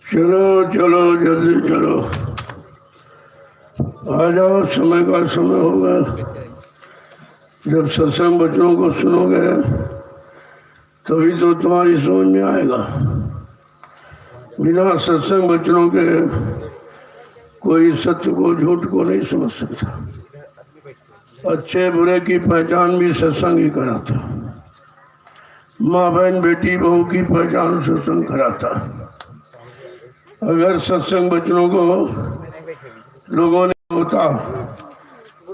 चलो चलो जल्दी चलो, आ जाओ, समय का समय होगा। जब सत्संग बच्चों को सुनोगे तभी तो तुम्हारी समझ में आएगा। बिना सत्संग बच्चों के कोई सत्य को झूठ को नहीं समझ सकता। अच्छे बुरे की पहचान भी सत्संग ही कराता। माँ बहन बेटी बहू की पहचान सत्संग कराता। अगर सत्संग बच्चों को लोगों ने होता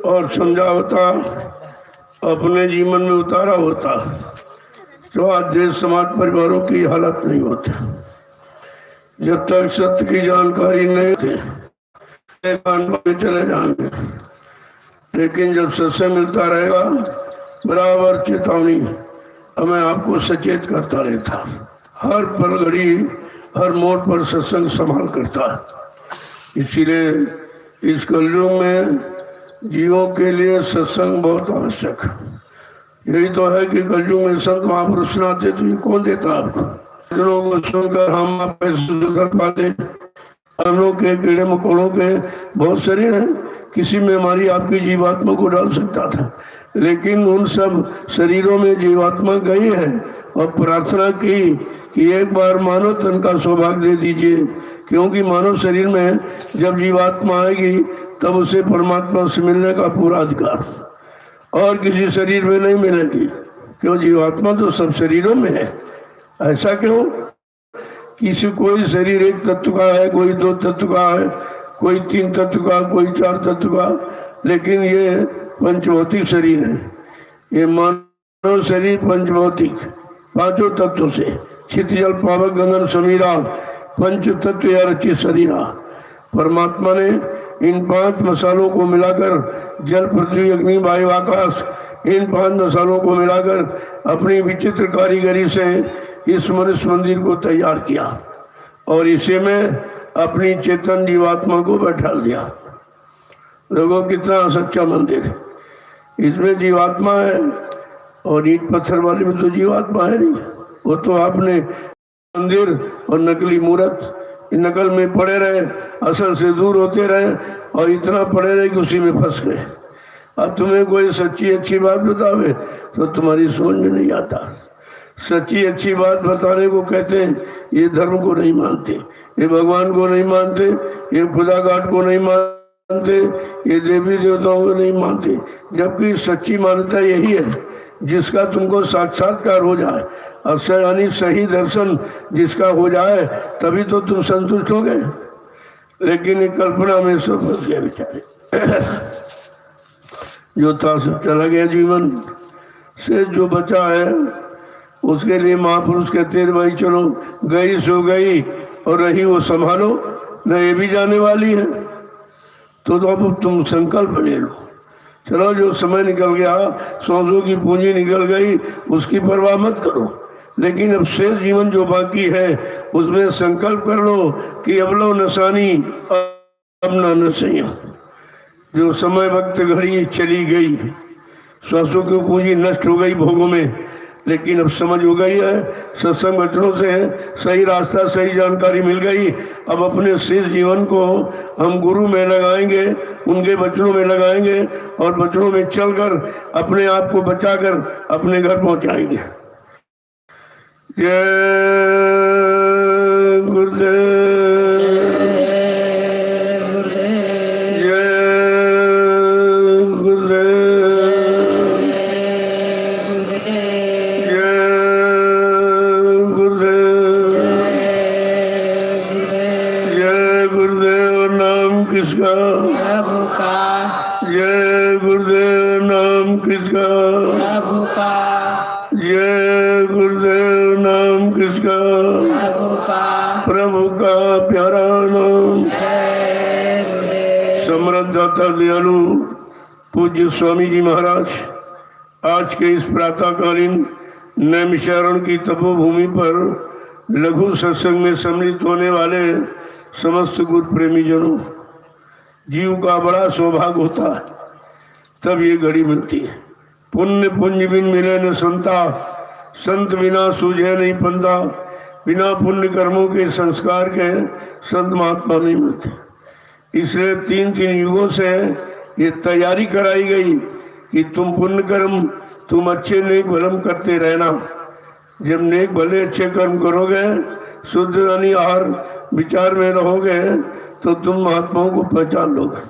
और समझा होता, अपने जीवन में उतारा होता, तो आज देश समाज परिवारों की हालत नहीं होती। जब तक सत्य की जानकारी नहीं थी चले जाएंगे, लेकिन जब सत्संग मिलता रहेगा बराबर चेतावनी हमें आपको सचेत करता रहता। हर पल घड़ी हर मोड़ पर सत्संग संभाल करता है। इसीलिए इस कलयुग में जीवों के लिए सत्संग बहुत आवश्यक है। यही तो है कि कलयुग में संत महापुरुष ना आते तो ये कौन देता आपको। लोगों को सुनकर हम आप कर पाते। हम लोग के कीड़े मकोड़ों के बहुत शरीर हैं, किसी में हमारी आपकी जीवात्मा को डाल सकता था, लेकिन उन सब शरीरों में जीवात्मा गई है और प्रार्थना की कि एक बार मानव तन का सौभाग्य दे दीजिए, क्योंकि मानव शरीर में जब जीवात्मा आएगी तब उसे परमात्मा से मिलने का पूरा अधिकार और किसी शरीर में नहीं मिलेगी। क्यों? जीवात्मा तो सब शरीरों में है। ऐसा क्यों? किसी कोई शरीर एक तत्व का है, कोई दो तत्व का है, कोई तीन तत्व का, कोई चार तत्व का, लेकिन ये पंचभौतिक शरीर है। ये मानव शरीर पंचभौतिक पांचों तत्वों से छित जल पावक गगन समीरा पंच तत्व या रचित शरीरा। परमात्मा ने इन पांच मसालों को मिलाकर जल पृथ्वी अग्नि वायु आकाश, इन पांच मसालों को मिलाकर अपनी विचित्र कारीगरी से इस मनुष्य मंदिर को तैयार किया और इसे में अपनी चेतन जीवात्मा को बैठा दिया। लोगों कितना सच्चा मंदिर, इसमें जीवात्मा है और ईंट पत्थर वाले में तो जीवात्मा है नहीं। वो तो आपने मंदिर और नकली मूर्त नकल में पड़े रहे, असल से दूर होते रहे और इतना पड़े रहे कि उसी में फंस गए। अब तुम्हें कोई सच्ची अच्छी बात बतावे तो तुम्हारी समझ में नहीं आता। सच्ची अच्छी बात बताने को कहते हैं ये धर्म को नहीं मानते, ये भगवान को नहीं मानते, ये खुदा घाट को नहीं मानते, ये देवी देवताओं को नहीं मानते। जबकि सच्ची मान्यता यही है जिसका तुमको साक्षात्कार हो जाए, अवसर यानी सही दर्शन जिसका हो जाए तभी तो तुम संतुष्ट हो गए। लेकिन ये कल्पना में सब फंस गए बेचारे। जो था सब चला गया, जीवन से जो बचा है उसके लिए महापुरुष कहते हैं भाई चलो गई सो गई, और रही वो संभालो न, ये भी जाने वाली है। तो अब तुम संकल्प ले लो, चलो जो समय निकल गया, सांसों की पूंजी निकल गई, उसकी परवाह मत करो, लेकिन अब शेष जीवन जो बाकी है उसमें संकल्प कर लो कि अब लो नसानी अब ना नसैया। जो समय वक्त घड़ी चली गई, श्वासों की पूंजी नष्ट हो गई भोगों में, लेकिन अब समझ हो गई है, सत्संग वचनों से सही रास्ता सही जानकारी मिल गई। अब अपने शेष जीवन को हम गुरु में लगाएंगे, उनके वचनों में लगाएंगे और वचनों में चलकर अपने आप को बचाकर अपने घर पहुंचाएंगे। जय गुरुदेव, जय गुरुदेव, जय गुरुदेव, जय गुरुदेव। नाम किसका? प्रभु का। जय गुरुदेव। नाम किसका? प्रभु का। जय गुरुदेव। नाम किसका? प्रभु का। प्रभु का प्यारा नाम। जय गुरुदेव। समृद्ध दाता दयालु पूज्य स्वामी जी महाराज आज के इस प्रातःकालीन नैमिषारण्य की तपोभूमि पर लघु सत्संग में सम्मिलित होने वाले समस्त गुरु प्रेमी जनों, जीव का बड़ा सौभाग्य होता है तब ये घड़ी मिलती है। पुण्य पुंज बिन मिले न संता, संत बिना सूझे नहीं पंता। बिना पुण्य कर्मों के संस्कार के संत महात्मा नहीं मिलते। इसलिए 3-3 युगों से ये तैयारी कराई गई कि तुम पुण्य कर्म, तुम अच्छे नेक भलम करते रहना। जब नेक भले अच्छे कर्म करोगे, शुद्ध यानी आहार विचार में रहोगे, तो तुम महात्माओं को पहचान लोगे,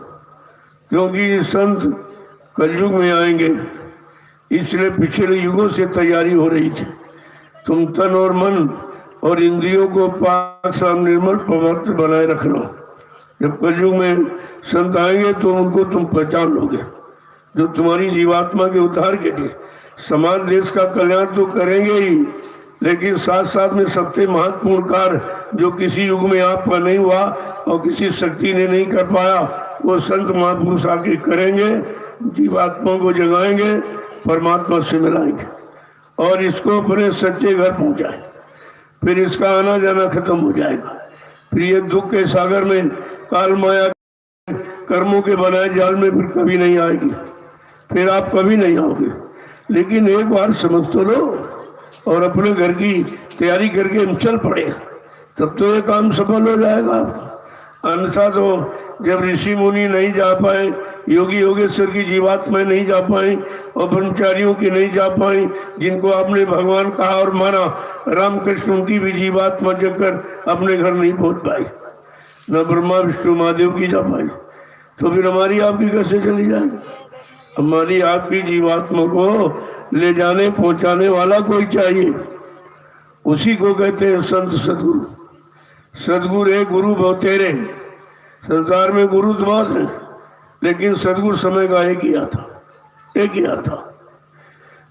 क्योंकि संत कलयुग में आएंगे। इसलिए पिछले युगों से तैयारी हो रही थी। तुम तन और मन और इंद्रियों को पाक साफ निर्मल पवित्र बनाए रखना। जब कलयुग में संत आएंगे तो उनको तुम पहचान लोगे, जो तुम्हारी जीवात्मा के उद्धार के लिए समाज देश का कल्याण तो करेंगे ही, लेकिन साथ साथ में सबसे महत्वपूर्ण कार्य जो किसी युग में आपका नहीं हुआ और किसी शक्ति ने नहीं कर पाया, वो संत महापुरुष आके करेंगे। जीवात्मा को जगाएंगे, परमात्मा से मिलाएंगे और इसको अपने सच्चे घर पहुंचाए। फिर इसका आना जाना खत्म हो जाएगा। फिर ये दुख के सागर में काल माया कर्मों के बनाए जाल में फिर कभी नहीं आएगी, फिर आप कभी नहीं आओगे। लेकिन एक बार समझ तो लो और अपने घर की तैयारी करके हम चल पड़े, तब तो ये काम सफल हो जाएगा। अन्यथा तो जब ऋषि मुनि नहीं जा पाए, योगी योगेश्वर की जीवात्मा नहीं जा पाए और ब्रह्मचारियों की नहीं जा पाए, जिनको आपने भगवान कहा और माना, रामकृष्ण उनकी भी जीवात्मा जगकर अपने घर नहीं पहुंच पाई, न ब्रह्मा विष्णु महादेव की जा पाई, तो फिर हमारी आपकी कैसे चली जाएगी? हमारी आपकी जीवात्मा को ले जाने पहुंचाने वाला कोई चाहिए, उसी को कहते हैं संत सदगुरु। सदगुरु है गुरु बहुतेरे, संसार में गुरु तो बहुत है, लेकिन सदगुरु समय का एक ही आता।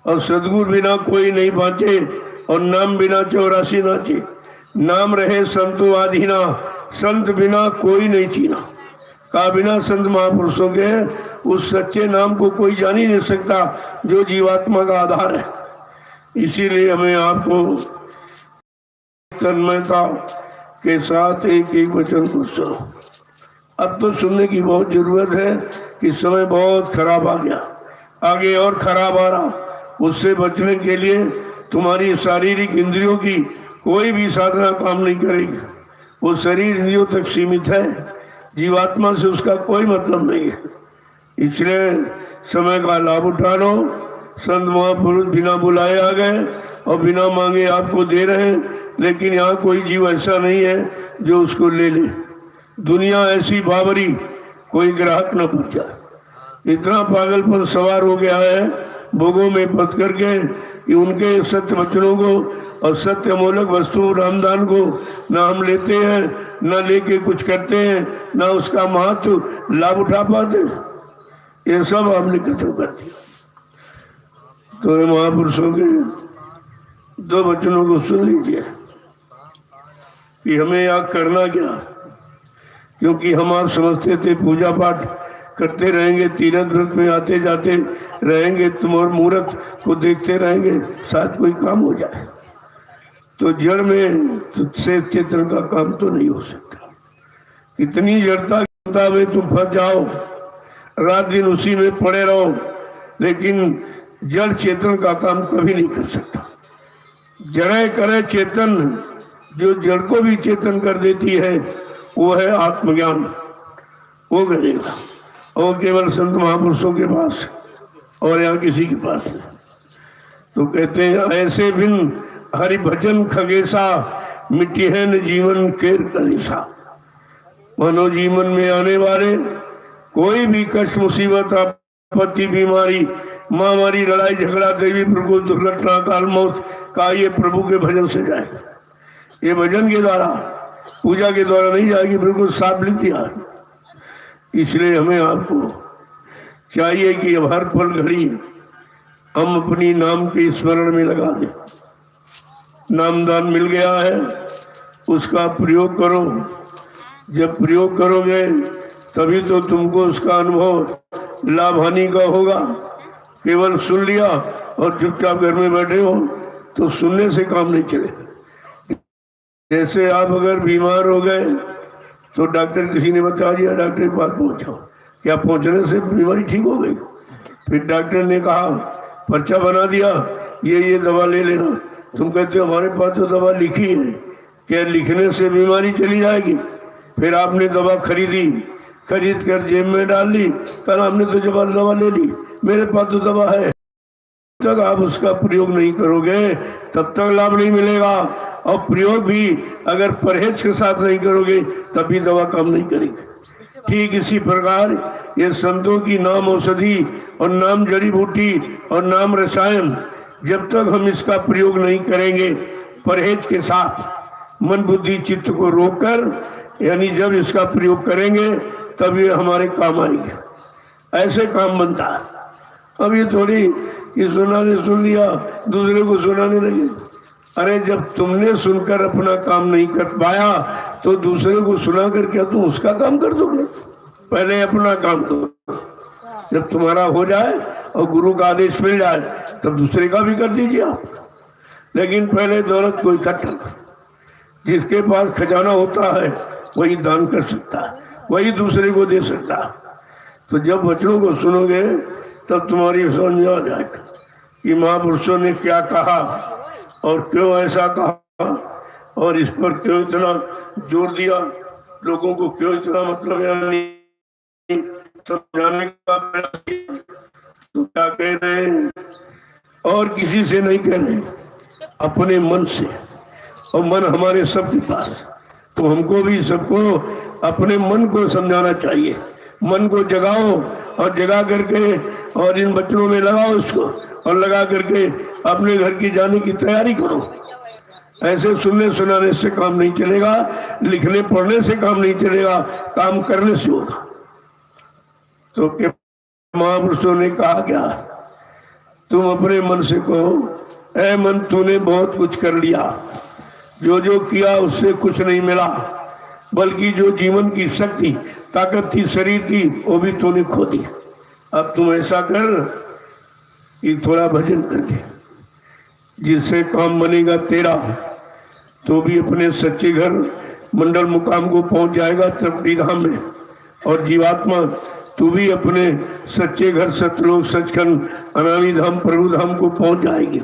और सदगुरु बिना कोई नहीं बाँचे और नाम बिना 84 नाचे। नाम रहे संतो आधीना, संत बिना कोई नहीं चीना। का बिना संत महापुरुषों के उस सच्चे नाम को कोई जान ही नहीं सकता जो जीवात्मा का आधार है। इसीलिए हमें आपको तन्मयता के साथ एक एक वचन को सुनो। अब तो सुनने की बहुत जरूरत है कि समय बहुत खराब आ गया, आगे और खराब आ रहा। उससे बचने के लिए तुम्हारी शारीरिक इंद्रियों की कोई भी साधना काम नहीं करेगी। वो शरीर इंद्रियों तक सीमित है, जीवात्मा से उसका कोई मतलब नहीं है। इसलिए समय का लाभ उठा लो। संत महापुरुष बिना बुलाए आ गए और बिना मांगे आपको दे रहे हैं, लेकिन यहाँ कोई जीव ऐसा नहीं है जो उसको ले ले। दुनिया ऐसी बाबरी, कोई ग्राहक न पूछा। इतना पागलपन सवार हो गया है भोगों में पत करके कि उनके सत्य वचनों को और सत्य अमूलक वस्तु रामदान को ना हम लेते हैं, ना लेके कुछ करते हैं, ना उसका महत्व लाभ उठा पाते। ये सब आपने खत्म कर दिया। तो महापुरुषों के 2 वचनों को सुन लीजिए। कि हमें यहाँ करना क्या, क्योंकि हम आप समझते थे पूजा पाठ करते रहेंगे, तीर्थ व्रत में आते जाते रहेंगे, तुम और मूर्त को देखते रहेंगे, शायद कोई काम हो जाए। तो जड़ में तुझसे चेतन का काम तो नहीं हो सकता। कितनी जड़ता में तुम फंस जाओ, रात दिन उसी में पड़े रहो, लेकिन जड़ चेतन का काम कभी नहीं कर सकता। जड़े करे चेतन, जो जड़ को भी चेतन कर देती है वो है आत्मज्ञान, वो करेगा। और केवल संत महापुरुषों के पास और यहाँ किसी के पास नहीं। तो कहते हैं ऐसे बिन हरि भजन खगेसा, मिट्टी है न जीवन केर कलेसा। मानो जीवन में आने वाले कोई भी कष्ट, मुसीबत, आपत्ति, बीमारी, महामारी, लड़ाई झगड़ा, देवी प्रकोप, दुर्घटना, काल मौत का ये प्रभु के भजन से जाए। ये भजन के द्वारा, पूजा के द्वारा नहीं जाएगी, बिल्कुल साफ लिख दिया। इसलिए हमें आपको चाहिए कि अब हर पल घड़ी हम अपनी नाम के स्मरण में लगा दें। नामदान मिल गया है, उसका प्रयोग करो। जब प्रयोग करोगे तभी तो तुमको उसका अनुभव लाभ हानि का होगा। केवल सुन लिया और चुपचाप घर में बैठे हो तो सुनने से काम नहीं चलेगा। जैसे आप अगर बीमार हो गए तो डॉक्टर, किसी ने बता दिया डॉक्टर के पास पहुंचो, क्या पहुंचने से बीमारी ठीक हो गई? फिर डॉक्टर ने कहा, पर्चा बना दिया, ये दवा ले लेना। तुम कहते हो हमारे पास तो दवा लिखी है, क्या लिखने से बीमारी चली जाएगी? फिर आपने दवा खरीदी, खरीद कर जेब में डाल ली, कल आपने तो जब दवा ले ली, मेरे पास तो दवा है। जब तक आप उसका प्रयोग नहीं करोगे तब तक लाभ नहीं मिलेगा। और प्रयोग भी अगर परहेज के साथ नहीं करोगे तभी दवा काम नहीं करेगी। ठीक इसी प्रकार ये संतों की नाम औषधि और नाम जड़ी बूटी और नाम रसायन, जब तक हम इसका प्रयोग नहीं करेंगे परहेज के साथ, मन बुद्धि चित्त को रोककर, यानी जब इसका प्रयोग करेंगे तब ये हमारे काम आएंगे। ऐसे काम बनता है। अब ये थोड़ी कि सुनाने सुन लिया दूसरे को सुनाने लगे। अरे जब तुमने सुनकर अपना काम नहीं कर पाया तो दूसरे को सुनाकर क्या तुम उसका काम कर दोगे? पहले अपना काम करो। जब तुम्हारा हो जाए और गुरु का आदेश मिल जाए तब दूसरे का भी कर दीजिए आप। लेकिन पहले दौलत को इकट्ठा करो। जिसके पास खजाना होता है वही दान कर सकता है, वही दूसरे को दे सकता है। तो जब वचनों को सुनोगे तब तुम्हारी समझ में आ जाएगा कि महापुरुषों ने क्या कहा और क्यों ऐसा कहा और इस पर क्यों इतना जोर दिया, लोगों को क्यों इतना मतलब समझाने का प्रयास किया। तो क्या कह रहे हैं, और किसी से नहीं कह रहे, अपने मन से। और मन हमारे सबके पास, तो हमको भी सबको अपने मन को समझाना चाहिए। मन को जगाओ और जगा करके और इन बच्चों में लगाओ इसको, और लगा करके अपने घर की जाने की तैयारी करो। ऐसे सुनने सुनाने से काम नहीं चलेगा, लिखने पढ़ने से काम नहीं चलेगा, काम करने से होगा। तो के महापुरुषों ने कहा क्या, तुम अपने मन से कहो, ऐ मन तूने बहुत कुछ कर लिया, जो जो किया उससे कुछ नहीं मिला, बल्कि जो जीवन की शक्ति ताकत थी शरीर की वो भी तूने खो दी। अब तुम ऐसा कर कि थोड़ा भजन कर दे, जिससे काम बनेगा तेरा, तो भी अपने सच्चे घर मंडल मुकाम को पहुंच जाएगा त्रिपुटी धाम में। और जीवात्मा तू भी अपने सच्चे घर सतलोक सचखंड अनामी धाम प्रभु धाम को पहुंच जाएगी।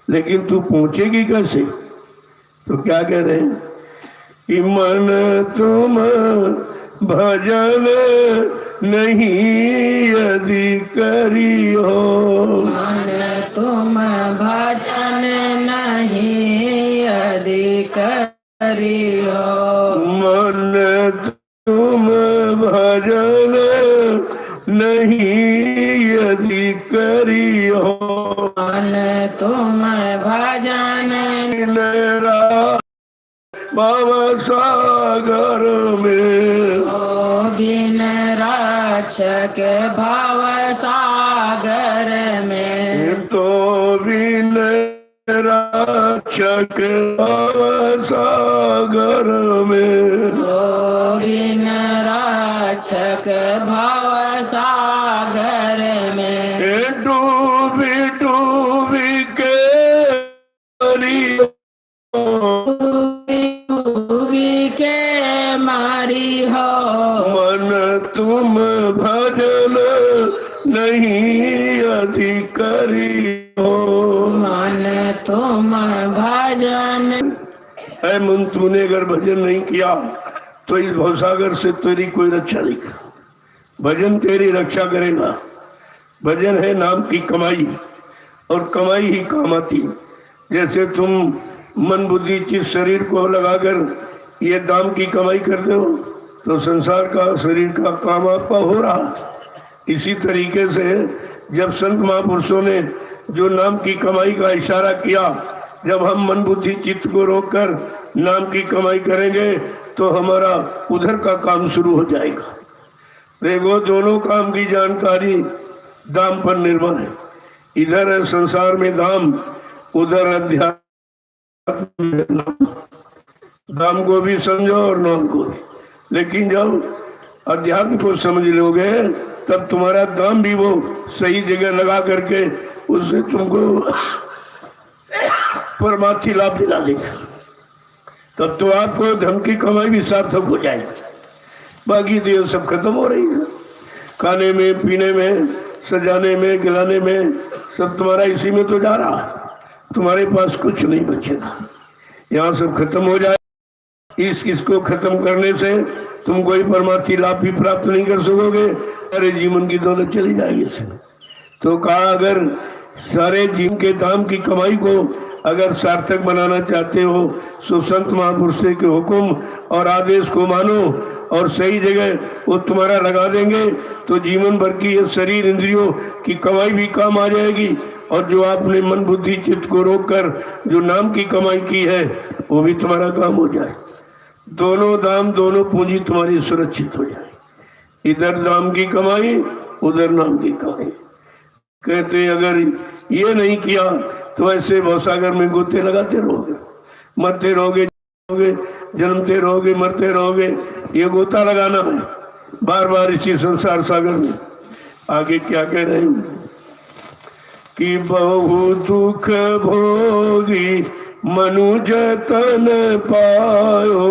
लेकिन तू पहुंचेगी कैसे? तो क्या कह रहे हैं कि मन तुम भजन नहीं यदि करियो, मन तुम भजन नहीं यदि करियो, मन तुम भजन नहीं यदि करियो, मन तुम भजन भव सागर में, दिन रक्षक भव सागर में, तो बिन रक्षक रक्षक सागर में, तो बिन रक्षक भव सागर में, डूबी डूबी के मरी डूबी के मारी हो, मन तुम भजन नहीं अधिकारी हो। मन तुम भजन, है मन, तूने अगर भजन नहीं किया तो इस भवसागर से तेरी कोई रक्षा नहीं कर। भजन तेरी रक्षा करेगा। भजन है नाम की कमाई, और कमाई ही काम आती। जैसे तुम मन बुद्धि चित्त शरीर को लगाकर ये दाम की कमाई करते हो तो संसार का शरीर का काम आपका हो रहा। इसी तरीके से जब संत महापुरुषों ने जो नाम की कमाई का इशारा किया, जब हम मन बुद्धि चित्त को रोककर नाम की कमाई करेंगे तो हमारा उधर का काम शुरू हो जाएगा। देखो, दोनों काम की जानकारी दाम पर निर्भर है। इधर है संसार में दाम, उधर अध्यात्म में नाम। दाम को भी समझो और नाम को भी। लेकिन जब अध्यात्म को समझ लोगे तब तुम्हारा दाम भी वो सही जगह लगा करके उससे तुमको परमार्थी लाभ दिला देगा। तब तो आपको धन की कमाई भी सार्थक हो जाएगी। बाकी तो ये सब खत्म हो रही है। खाने में, पीने में, सजाने में, गिलाने में, सब तुम्हारा इसी में तो जा रहा। तुम्हारे पास कुछ नहीं बचेगा। यहाँ सब खत्म हो जाए। इसको खत्म करने से तुम कोई परमार्थी लाभ भी प्राप्त नहीं कर सकोगे। सारे जीवन की दौलत चली जाएगी इसमें। तो कहा, अगर सारे जीवन के दाम की कमाई को अगर सार्थक बनाना चाहते हो तो संत महापुरुष के हुक्म और आदेश को मानो और सही जगह वो तुम्हारा लगा देंगे तो जीवन भर की ये शरीर इंद्रियों की कमाई भी काम आ जाएगी। और जो आपने मन बुद्धि चित्त को रोककर जो नाम की कमाई की है वो भी तुम्हारा काम हो जाए। दोनों दाम, दोनों पूंजी तुम्हारी सुरक्षित हो जाए। इधर दाम की कमाई, उधर नाम की कमाई। कहते अगर ये नहीं किया तो ऐसे भवसागर में गोते लगाते रहोगे, मरते रहोगे, जन्मते रहोगे, मरते रहोगे। ये गोता लगाना है बार बार इसी संसार सागर में। आगे क्या कह रहे हैं कि बहु दुख भोगी मनुज तन पायो,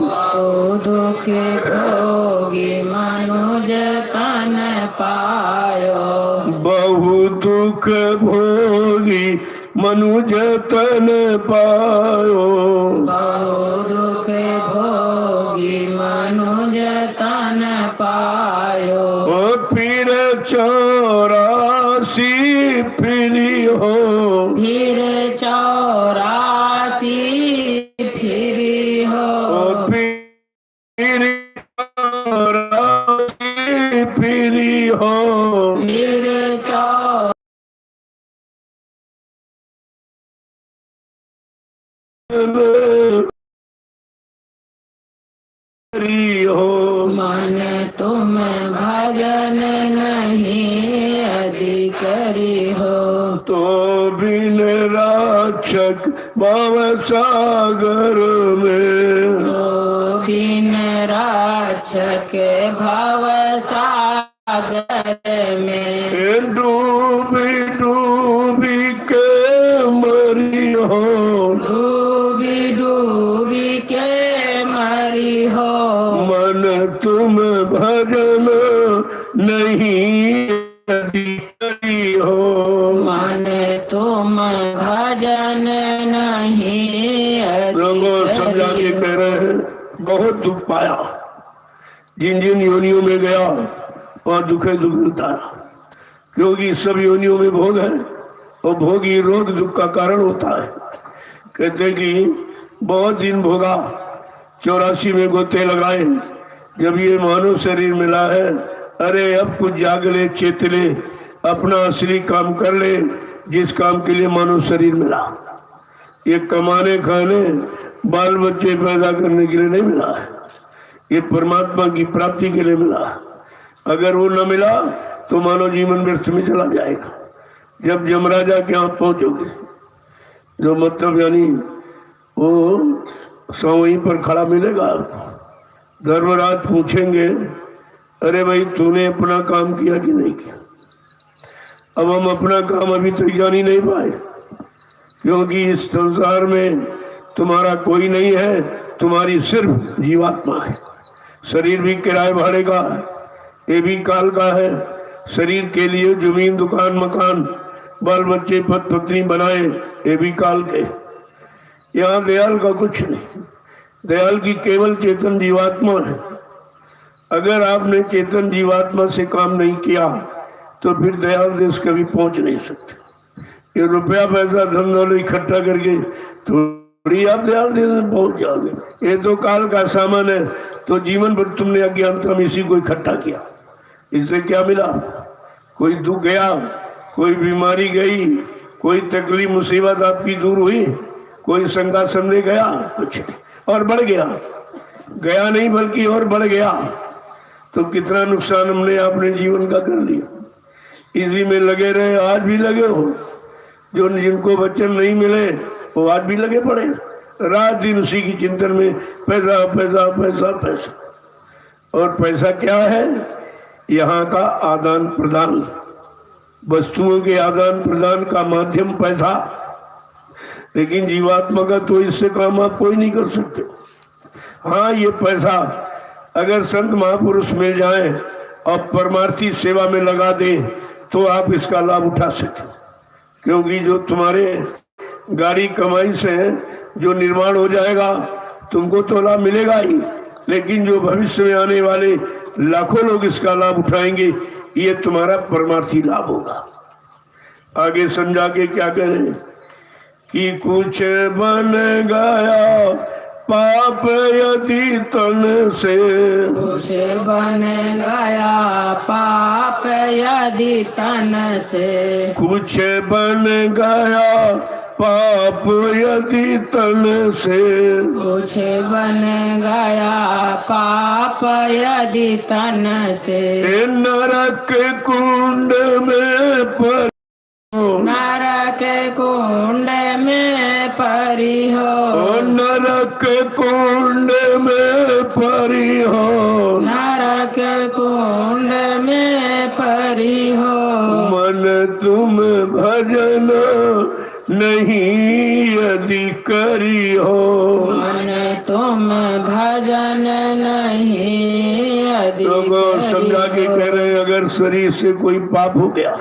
बहु दुख भोगी मनुज तन पायो, बहु दुख भोगी मनुज तन पायो, बहु दुख भोगी मनुज तन पायो, फिर 84 फिरी हो, फिर 84 फिरी हो, फिर 84 फिरी हो, फिर 84 हो। मन तुम भजन नहीं अधिकारी हो, तो बिन रक्षक भव सागर में, तो बिन रक्षक भव सागर में, डूबी डूबी के मरी हो, डूबी डूबी के मरी हो, मन तुम भजन नहीं अधिकारी हो, मन तुम भजन नहीं लोगों समझा के अधिकारी कह रहे हैं बहुत दुख पाया। जिन जिन योनियों में गया वहां दुखे दुख उतारा, क्योंकि सब योनियों में भोग है और भोग ही रोग दुख का कारण होता है। कहते कि बहुत दिन भोगा, 84 में गोते लगाए, जब ये मानव शरीर मिला है, अरे अब कुछ जाग ले, चेत ले, अपना असली काम कर ले जिस काम के लिए मानव शरीर मिला। ये कमाने खाने बाल बच्चे पैदा करने के लिए नहीं मिला है, ये परमात्मा की प्राप्ति के लिए मिला। अगर वो न मिला तो मानव जीवन व्यर्थ में चला जाएगा। जब यमराजा के यहाँ पहुंचोगे जो मतलब यानी वो वहीं पर खड़ा मिलेगा आपको। धर्मराज पूछेंगे, अरे भाई तूने अपना काम किया कि नहीं किया? अब हम अपना काम अभी तक जान ही नहीं पाए, क्योंकि इस संसार में तुम्हारा कोई नहीं है, तुम्हारी सिर्फ जीवात्मा है। शरीर भी किराए भाड़े का, ये भी काल का है। शरीर के लिए जमीन, दुकान, मकान, बाल बच्चे, पति पत्नी बनाए, ये भी काल के। यहाँ दयाल का कुछ नहीं, दयाल की केवल चेतन जीवात्मा है। अगर आपने चेतन जीवात्मा से काम नहीं किया तो फिर दयाल देश कभी पहुंच नहीं सकते। ये रुपया पैसा धन दौलत इकट्ठा करके थोड़ी आप दयाल देश में पहुंच जाओगे। ये तो काल का सामान है। तो जीवन भर तुमने अज्ञानता में इसी को इकट्ठा किया, इससे क्या मिला? कोई दुख गया, कोई बीमारी गई, कोई तकलीफ मुसीबत आपकी दूर हुई, कोई शंका संदेह गया, कुछ और बढ़ गया। गया नहीं बल्कि और बढ़ गया। तो कितना नुकसान हमने अपने जीवन का कर लिया। इसी में लगे रहे, आज भी लगे हो। जो जिनको वचन नहीं मिले वो आज भी लगे पड़े, रात दिन उसी की चिंतन में, पैसा पैसा पैसा पैसा। और पैसा क्या है? यहाँ का आदान प्रदान, वस्तुओं के आदान प्रदान का माध्यम पैसा। लेकिन जीवात्मा का तो इससे काम आप कोई नहीं कर सकते। हाँ, ये पैसा अगर संत महापुरुष मिल जाए और परमार्थी सेवा में लगा दे तो आप इसका लाभ उठा सकते। क्योंकि जो तुम्हारे गाड़ी कमाई से जो निर्माण हो जाएगा तुमको तो लाभ मिलेगा ही, लेकिन जो भविष्य में आने वाले लाखों लोग इसका लाभ उठाएंगे, ये तुम्हारा परमार्थी लाभ होगा। आगे समझा के क्या करें कि कुछ बन गया पाप यदि तन से, कुछ बन गया पाप यदि तन से, कुछ बन गया पाप यदि तन से, कुछ बन गया पाप यदि तन से, नरक कुंड में पर नरक कुंड में परी हो, नरक कुंड में परी हो, नरक कुंड में परी हो। मन तुम भजन नहीं यदि करी हो, मन तुम भजन नहीं यदि लोगों समझा के कह रहे हैं, अगर शरीर से कोई पाप हो गया,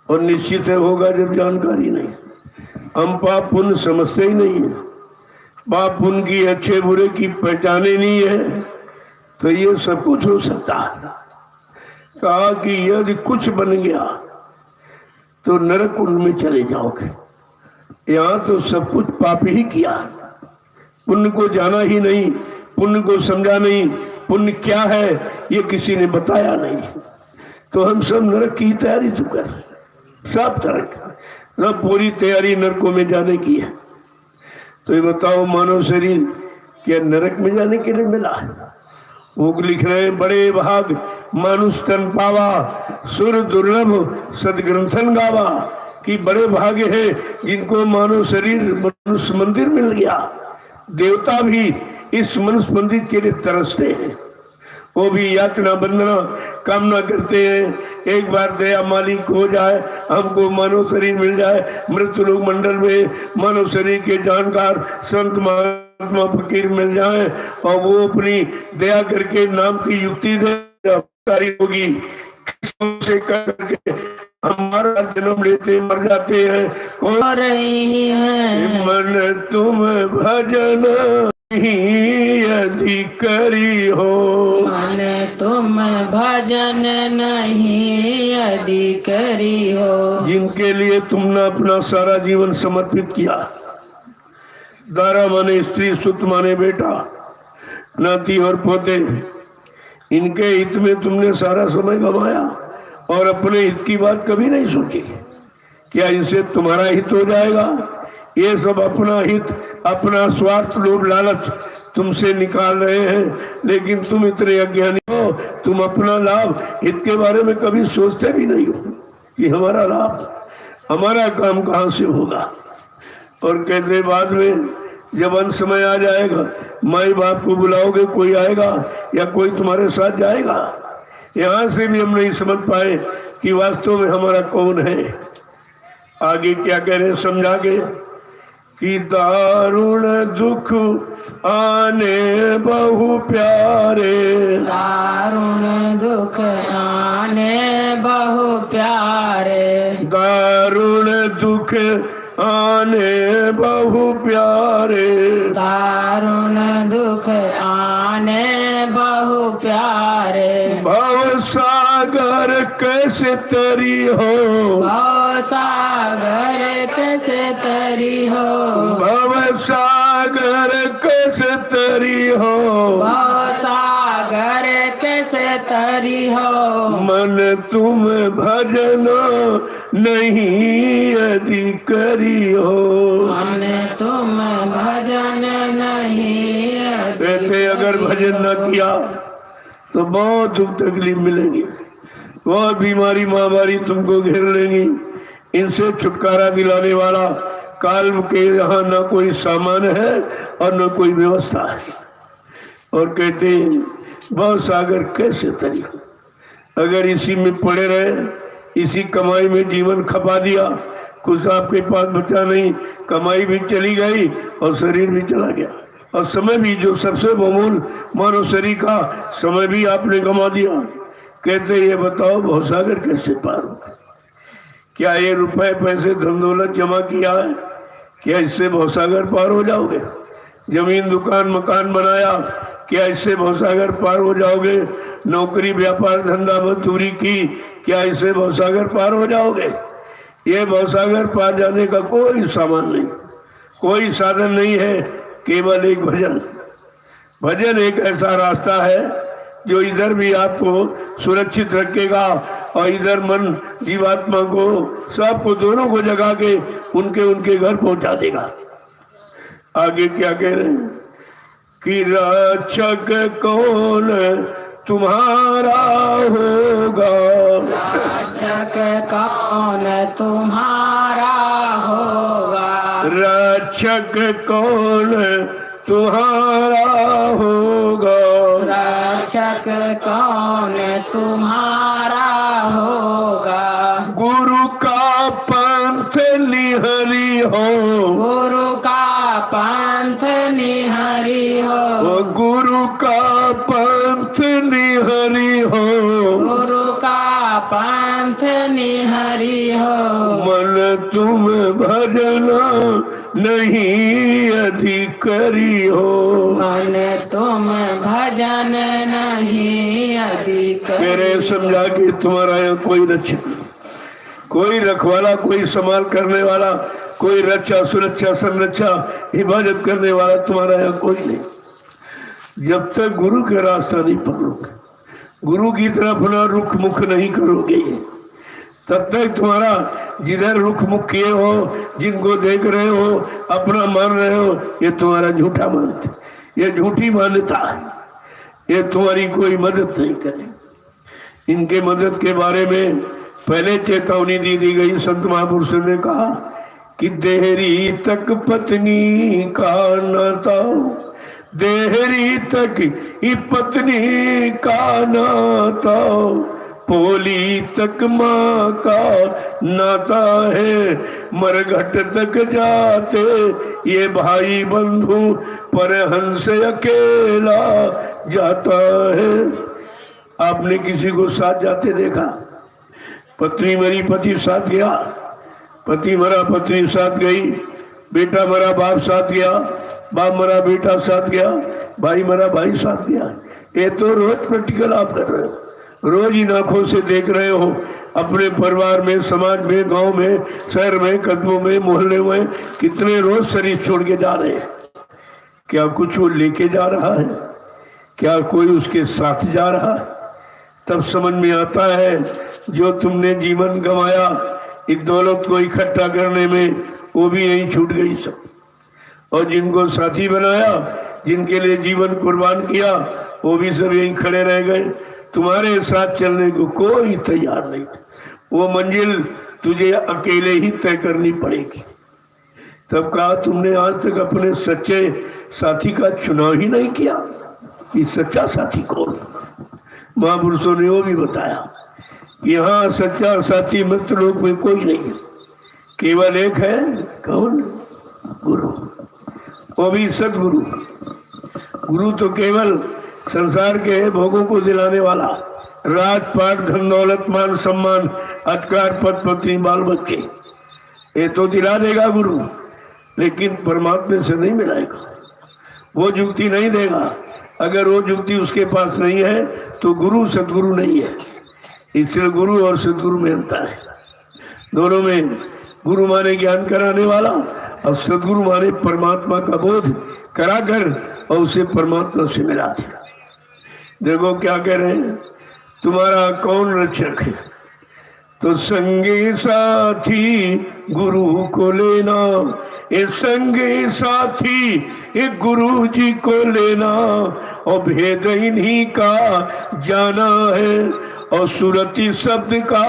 और निश्चित है होगा जब जानकारी नहीं, हम पाप पुण्य समझते ही नहीं है, पाप पुण्य की अच्छे बुरे की पहचाने नहीं है, तो ये सब कुछ हो सकता है। कहा कि यदि कुछ बन गया तो नरक कुंड में चले जाओगे। यहाँ तो सब कुछ पाप ही किया, पुण्य को जाना ही नहीं, पुण्य को समझा नहीं, पुण्य क्या है ये किसी ने बताया नहीं। तो हम सब नरक की तैयारी तो कर रहे, सब तरह सब पूरी तैयारी नरकों में जाने की है। तो ये बताओ, मानव शरीर क्या नरक में जाने के लिए मिला? वो लिख रहे हैं, बड़े भाग मानुष तन पावा, सुर दुर्लभ सदग्रंथन गावा, कि बड़े भाग्य है जिनको मानव शरीर मनुष्य मंदिर मिल गया। देवता भी इस मनुष्य मंदिर के लिए तरसते हैं, वो भी यातना वंदना कामना करते हैं, एक बार दया मालिक हो जाए, हमको मानव शरीर मिल जाए, मृत्यु लोक मंडल में मानव शरीर के जानकार संत महात्मा फकीर मिल जाए, और वो अपनी दया करके नाम की युक्ति दे होगी से करके हमारा जन्म लेते मर जाते हैं। कौन रही है मन तुम भजन यदि करी हो, मन तुम भजन नहीं यदि करी हो। जिनके लिए तुमने अपना सारा जीवन समर्पित किया, दारा माने स्त्री, सुत माने बेटा, नाती और पोते, इनके हित में तुमने सारा समय गवाया और अपने हित की बात कभी नहीं सोची। क्या इनसे तुम्हारा हित हो जाएगा? ये सब अपना हित, अपना स्वार्थ, लोभ लालच तुमसे निकाल रहे हैं, लेकिन तुम इतने अज्ञानी हो, तुम अपना लाभ, हित के बारे में कभी सोचते भी नहीं हो कि हमारा लाभ, हमारा काम कहाँ से होगा। और कहते बाद में जब अंत समय आ जाएगा, माई बाप को बुलाओगे, कोई आएगा या कोई तुम्हारे साथ जाएगा? यहाँ से भी हम नहीं समझ पाए कि वास्तव में हमारा कौन है। आगे क्या कह रहे समझा के कि दारुण दुख आने बहु प्यारे, दारुण दुख आने बहु प्यारे, दारुण दुख आने बहु प्यारे, दारुण दुख आने बहु प्यारे, भव सागर कैसे तरी हो, भव सागर कैसे तरी हो, भव सागर कैसे तरी हो, भव सागर कैसे तरी हो, मन तुम भजन नहीं यदि करी हो। मन तुम भजन नहीं कहते अगर भजन न किया तो बहुत दुख तकलीफ मिलेगी, बहुत बीमारी महामारी तुमको घेर लेंगी। इनसे छुटकारा दिलाने वाला काल के यहाँ न कोई सामान है और न कोई व्यवस्था है। और कहते बहुत सागर कैसे तरी, अगर इसी में पड़े रहे, इसी कमाई में जीवन खपा दिया, कुछ आपके पास बचा नहीं, कमाई भी चली गई और शरीर भी चला गया, और समय भी जो सबसे बहुमूल्य मानव शरीर का समय भी आपने गंवा दिया। कहते ये बताओ भवसागर कैसे पार हो? क्या ये रुपए पैसे धन दौलत जमा किया है, क्या इससे भवसागर पार हो जाओगे? जमीन दुकान मकान बनाया, क्या इससे भवसागर पार हो जाओगे? नौकरी व्यापार धंधा मजदूरी की, क्या इससे भवसागर पार हो जाओगे? ये भवसागर पार जाने का कोई सामान नहीं, कोई साधन नहीं है, केवल एक भजन। भजन एक ऐसा रास्ता है जो इधर भी आपको सुरक्षित रखेगा और इधर मन जीवात्मा को सबको दोनों को जगा के उनके उनके घर पहुंचा देगा। आगे क्या कह रहे हैं कि रक्षक कौन तुम्हारा होगा, रक्षक कौन तुम्हारा होगा, रक्षक कौन तुम्हारा होगा, रक्षक कौन तुम्हारा होगा, गुरु का पंथ निहरी हो, गुरु का पंथ निहरी हो, गुरु का पंथ निहरी हो, गुरु का पंथ निहरी हो, मन तुम भजना नहीं अधिकरी हो, मन तुम भजन नहीं अधिक। मेरे समझा कि तुम्हारा यहाँ कोई रक्षक, कोई रखवाला, कोई संभाल करने वाला, कोई रक्षा सुरक्षा संरक्षा हिफाजत करने वाला तुम्हारा यहाँ कोई नहीं। जब तक गुरु के रास्ता नहीं पकड़ोगे, गुरु की तरफ ना रुख मुख नहीं करोगे, तब तक तुम्हारा जिधर रुख मुख किए हो, जिनको देख रहे हो, अपना मान रहे हो, ये तुम्हारा झूठा मान्यता, ये झूठी मान्यता है, ये तुम्हारी कोई मदद नहीं करे। इनके मदद के बारे में पहले चेतावनी दी गई। संत महापुरुष ने कहा कि देहरी तक पत्नी का नाता, देहरी तक ही पत्नी का नाता, पोली तक माँ का नाता है, मरघट तक जाते ये भाई बंधु, पर हंस अकेला जाता है। आपने किसी को साथ जाते देखा? पत्नी मरी पति साथ गया, पति मरा पत्नी साथ गई, बेटा मरा बाप साथ गया, बाप मरा बेटा साथ गया, भाई मरा भाई साथ गया। ये तो रोज प्रैक्टिकल आप कर रहे हो, रोज इन आंखों से देख रहे हो, अपने परिवार में, समाज में, गांव में, शहर में, कस्बों में, मोहल्ले में कितने रोज शरीर छोड़ के जा रहे हैं। क्या कुछ वो लेके जा रहा है? क्या कोई उसके साथ जा रहा है? तब समझ में आता है जो तुमने जीवन गंवाया इस दौलत को इकट्ठा करने में, वो भी यहीं छूट गई सब। और जिनको साथी बनाया, जिनके लिए जीवन कुर्बान किया, वो भी सब यहीं खड़े रह गए। तुम्हारे साथ चलने को कोई तैयार नहीं। वो मंजिल तुझे अकेले ही तय करनी पड़ेगी। तब कहा तुमने आज तक अपने सच्चे साथी का चुनाव ही नहीं किया कि सच्चा साथी कौन। महापुरुषों ने वो भी बताया, यहाँ सच्चा साथी मृत लोक में कोई नहीं है, केवल एक है। कौन? गुरु। वो भी सदगुरु। गुरु तो केवल संसार के भोगों को दिलाने वाला, राजपाट, धन दौलत, मान सम्मान, अधिकार, पद, पत्नी, बाल बच्चे, ये तो दिला देगा गुरु, लेकिन परमात्मा से नहीं मिलाएगा। वो जुक्ति नहीं देगा। अगर वो जुक्ति उसके पास नहीं है तो गुरु सदगुरु नहीं है। इसलिए गुरु और सदगुरु में अंतर है। दोनों में गुरु माने ज्ञान कराने वाला और सदगुरु माने परमात्मा का बोध कराकर और उसे परमात्मा से मिला देगा। देखो क्या कह रहे हैं, तुम्हारा कौन रक्षक है? तो संगी साथी गुरु को लेना, ये संगी साथी ये गुरु जी को लेना, और भेद इन्हीं का जाना है, और सुरति शब्द का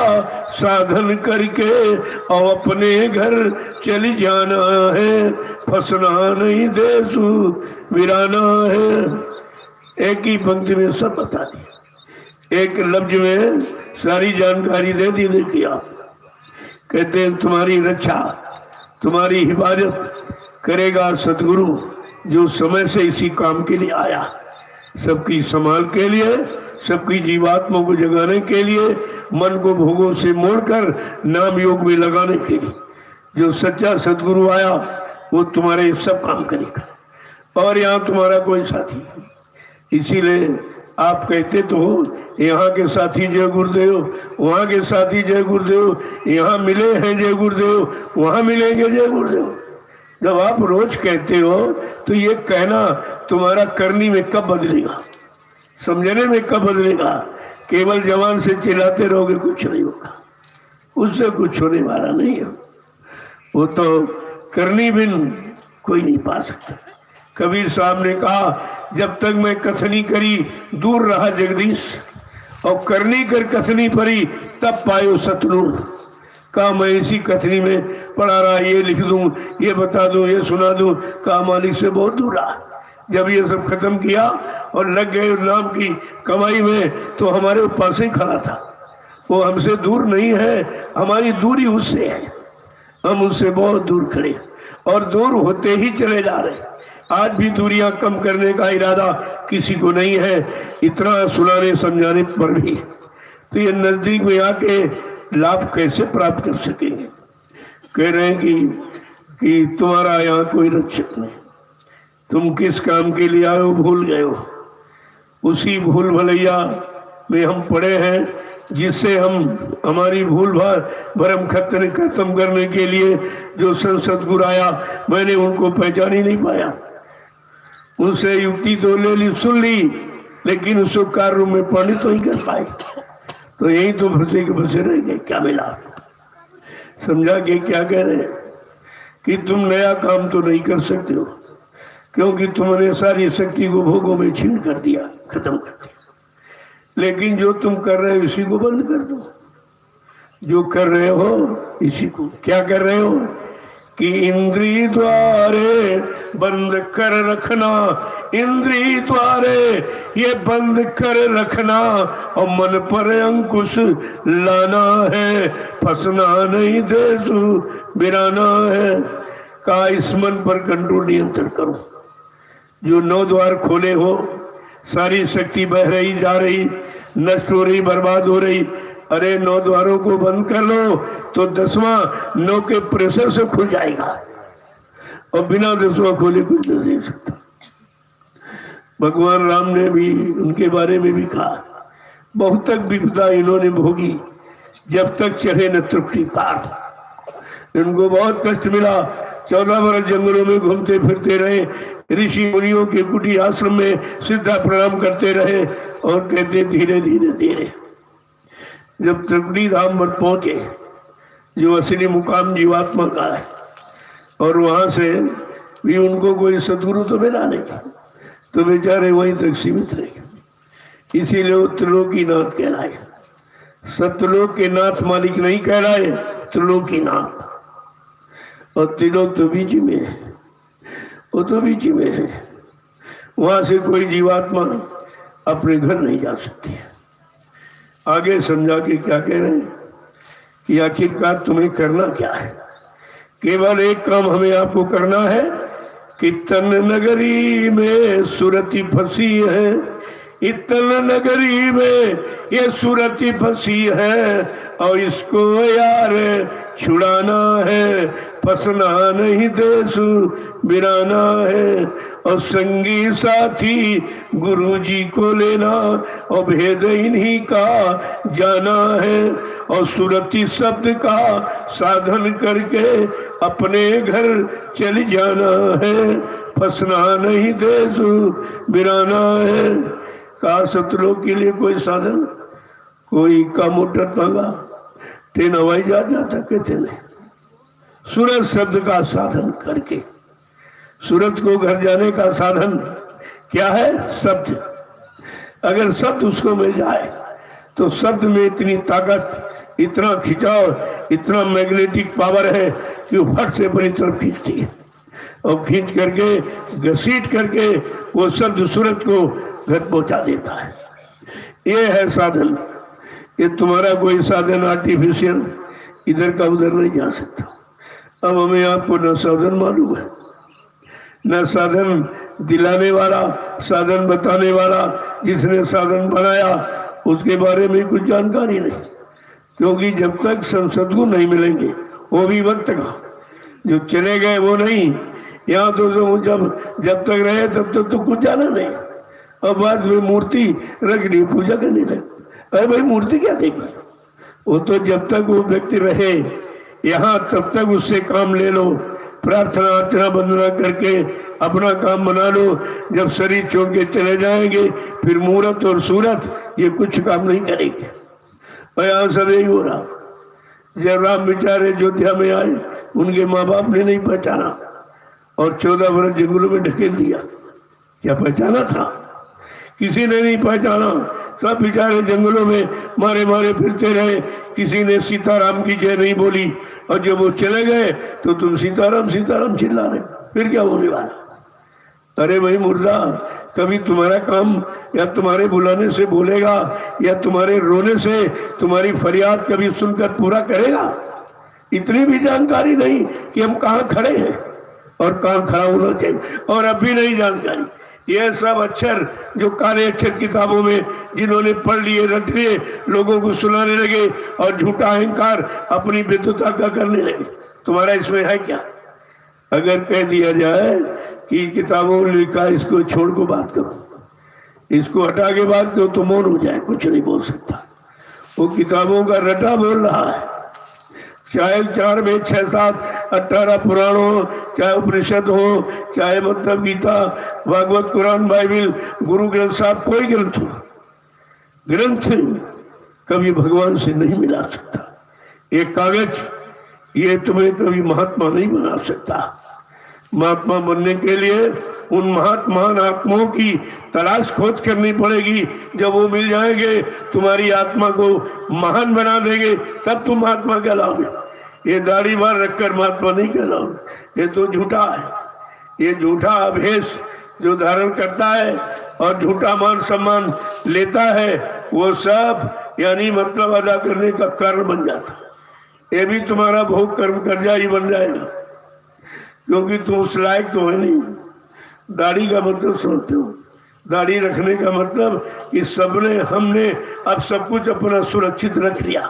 साधन करके और अपने घर चली जाना है, फंसना नहीं देश वीराना है। एक ही पंक्ति में सब बता दिया, एक लफ्ज में सारी जानकारी दे दी। देखिए आप कहते हैं तुम्हारी रक्षा, तुम्हारी हिफाजत करेगा सतगुरु, जो समय से इसी काम के लिए आया, सबकी संभाल के लिए, सबकी जीवात्मा को जगाने के लिए, मन को भोगों से मोड़कर नाम योग में लगाने के लिए। जो सच्चा सतगुरु आया वो तुम्हारे सब काम करेगा, और यहाँ तुम्हारा कोई साथी। इसीलिए आप कहते तो यहाँ के साथी जय गुरुदेव, वहाँ के साथी जय गुरुदेव, यहाँ मिले हैं जय गुरुदेव, वहाँ मिलेंगे जय गुरुदेव। जब आप रोज कहते हो तो ये कहना तुम्हारा करनी में कब बदलेगा, समझने में कब बदलेगा? केवल जवान से चिल्लाते रहोगे कुछ नहीं होगा, उससे कुछ होने वाला नहीं है। वो तो करनी बिन कोई नहीं पा सकता। कबीर साहब ने कहा, जब तक मैं कथनी करी दूर रहा जगदीश, और करनी कर कथनी परी तब पायो सतनूर। कहा मैं इसी कथनी में पढ़ा रहा, ये लिख दूं, ये बता दूं, ये सुना दूं, कहा मालिक से बहुत दूर रहा। जब ये सब खत्म किया और लग गए नाम की कमाई में, तो हमारे पास ही खड़ा था। वो हमसे दूर नहीं है, हमारी दूरी उससे है। हम उससे बहुत दूर खड़े और दूर होते ही चले जा रहे। आज भी दूरियां कम करने का इरादा किसी को नहीं है, इतना सुनाने समझाने पर भी। तो ये नजदीक में आके लाभ कैसे प्राप्त कर सकेंगे? कह रहे हैं कि तुम्हारा यहाँ कोई रक्षक नहीं, तुम किस काम के लिए आए हो भूल गए हो। उसी भूल भलैया में हम पड़े हैं, जिससे हम हमारी भूल भरम खत्म करने के लिए जो सदगुरु आया, मैंने उनको पहचान ही नहीं पाया। उनसे युक्ति तो ले ली, सुन ली, लेकिन उसको कार्य रूप में पढ़ी तो ही कर पाए। तो यही तो फंसे के फंसे रह गए। क्या मिला? समझा के क्या कह रहे हैं कि तुम नया काम तो नहीं कर सकते हो, क्योंकि तुमने सारी शक्ति को भोगों में छीन कर दिया, खत्म कर दिया। लेकिन जो तुम कर रहे हो इसी को बंद कर दो। जो कर रहे हो इसी को, क्या कर रहे हो कि इंद्रिय द्वारे बंद कर रखना, इंद्रिय द्वारे ये बंद कर रखना, और मन पर अंकुश लाना है, फंसना नहीं देश बिराना है। का इस मन पर कंट्रोल नियंत्रण करो। जो 9 द्वार खोले हो, सारी शक्ति बह रही जा रही, नष्ट हो रही, बर्बाद हो रही, अरे 9 द्वारों को बंद कर लो तो 10वां 9 के प्रेशर से खुल जाएगा, और बिना 10वां खोले कुछ नहीं देख सकता। भगवान राम ने भी उनके बारे में भी कहा, बहुत तक विपदा इन्होंने भोगी, जब तक चढ़े न तृप्ति पार। इनको बहुत कष्ट मिला, 14 वर्ष जंगलों में घूमते फिरते रहे, ऋषि मुनियों के कुटी आश्रम में सीधा प्रणाम करते रहे, और कहते धीरे धीरे धीरे जब त्रिकुटी धाम पर पहुंचे, जो असली मुकाम जीवात्मा का है, और वहां से भी उनको कोई सदगुरु तो मिला नहीं, तो बेचारे वहीं तक सीमित रहे। इसीलिए वो त्रिलोकीनाथ कहलाए। सतलोक के नाथ मालिक नहीं कहलाए, त्रिलोकीनाथ। और त्रिलोक तो बीच में है, वो तो बीच में है। वहां से कोई जीवात्मा अपने घर नहीं जा सकती। आगे समझा के क्या कह रहे हैं कि आखिरकार तुम्हें करना क्या है। केवल एक काम हमें आपको करना है कि तन नगरी में सुरती फंसी है, इतन नगरी में ये सुरती फंसी है, और इसको यार छुड़ाना है, फंसना नहीं देश बिराना है। और संगी साथी गुरु जी को लेना, और भेद इन्हीं का जाना है। और सुरती शब्द का साधन करके अपने घर चल जाना है, फंसना नहीं देश बिराना है। का सतलोक के लिए कोई साधन, कोई का मोटर तंगा, ट्रेन हवाई जहाज जाता कहते नहीं। सूरत शब्द का साधन करके, सूरत को घर जाने का साधन क्या है? शब्द। अगर शब्द उसको मिल जाए तो शब्द में इतनी ताकत, इतना खिंचाव, इतना मैग्नेटिक पावर है कि वो फट से अपनी तरफ खींचती है, और खींच करके घसीट करके वो शब्द सूरत को घर पहुंचा देता है। ये है साधन। ये तुम्हारा कोई साधन आर्टिफिशियल इधर का उधर नहीं जा सकता। अब हमें आपको न साधन मालूम है, न साधन दिलाने वाला, साधन बताने वाला, जिसने साधन बनाया उसके बारे में कुछ जानकारी नहीं। क्योंकि जब तक सदगुरु नहीं मिलेंगे, वो भी वक्त का, जो चले गए वो नहीं। यहाँ तो जब तक रहे तब तक तो कुछ जाना नहीं। अब बाद में मूर्ति रख ली, पूजा करने लगे। अरे भाई मूर्ति क्या देगी? वो तो जब तक वो व्यक्ति रहे यहाँ तब तक उससे काम ले लो, प्रार्थना अर्चना वंदना करके अपना काम बना लो। जब शरीर छोड़ के चले जाएंगे फिर मूर्त और सूरत ये कुछ काम नहीं करेगी। और यहाँ सब यही हो रहा। जब राम बेचारे अयोध्या में आए, उनके माँ बाप ने नहीं पहचाना और 14 वर्ष जंगलों में ढकेल दिया। क्या पहचाना था? किसी ने नहीं पहचाना। सब बेचारे जंगलों में मारे मारे फिरते रहे। किसी ने सीताराम की जय नहीं बोली, और जब वो चले गए तो तुम सीताराम सीताराम चिल्ला रहे। फिर क्या होने वाला? अरे भाई मुर्दा, कभी तुम्हारा काम या तुम्हारे बुलाने से बोलेगा या तुम्हारे रोने से तुम्हारी फरियाद कभी सुनकर पूरा करेगा? इतनी भी जानकारी नहीं कि हम कहाँ खड़े हैं और कहाँ खड़ा होना चाहिए, और अब भी नहीं जानकारी। ये सब अक्षर जो काले अक्षर किताबों में जिन्होंने पढ़ लिए, रट लिए, लोगों को सुनाने लगे और झूठा अहंकार अपनी विद्वता का करने लगे। तुम्हारा इसमें है क्या? अगर कह दिया जाए कि किताबों में लिखा इसको छोड़ को बात करो, इसको हटा के बात करो, तो मौन हो जाए, कुछ नहीं बोल सकता। वो किताबों का रटा बोल रहा है। चाहे 4 वेद 6 7 18 पुराण हो, चाहे उपनिषद हो, चाहे मतलब गीता, भागवत, कुरान, बाइबिल, गुरु ग्रंथ साहब, कोई ग्रंथ हो, ग्रंथ कभी भगवान से नहीं मिला सकता। एक कागज ये तुम्हें कभी महात्मा नहीं बना सकता। महात्मा बनने के लिए उन महात्मान आत्माओं की तलाश खोज करनी पड़ेगी। जब वो मिल जाएंगे तुम्हारी आत्मा को महान बना देंगे, तब तुम महात्मा कहलाओगे। ये दाढ़ी बार रखकर महात्मा नहीं कहलाओगे। ये तो झूठा है। ये झूठा अभेष जो धारण करता है और झूठा मान सम्मान लेता है, वो सब यानी मतलब अदा करने का कारण बन जाता है। ये भी तुम्हारा भोग कर्म कर्जा ही बन जाएगा, क्योंकि तुम उस लायक तो है नहीं। दाढ़ी का मतलब समझते हो? दाढ़ी रखने का मतलब कि सबने हमने अब सब कुछ अपना सुरक्षित रख लिया।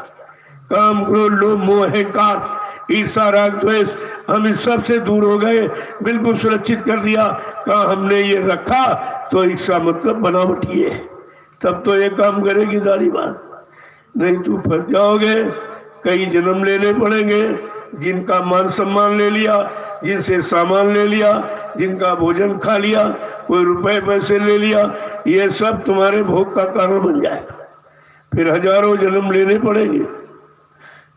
काम, क्रोध, लोभ, मोह, अहंकार, ईर्ष्या, राग, द्वेष, हम इस सब से दूर हो गए, बिल्कुल सुरक्षित कर दिया। कहा हमने ये रखा तो इसका मतलब बनावटी है, तब तो ये काम करेगी दाढ़ी बात। नहीं तो फंस जाओगे। कई जन्म लेने पड़ेंगे। जिनका मान सम्मान ले लिया, जिनसे सामान ले लिया, जिनका भोजन खा लिया, कोई रुपए पैसे ले लिया, ये सब तुम्हारे भोग का कारण बन जाएगा। फिर हजारों जन्म लेने पड़ेंगे।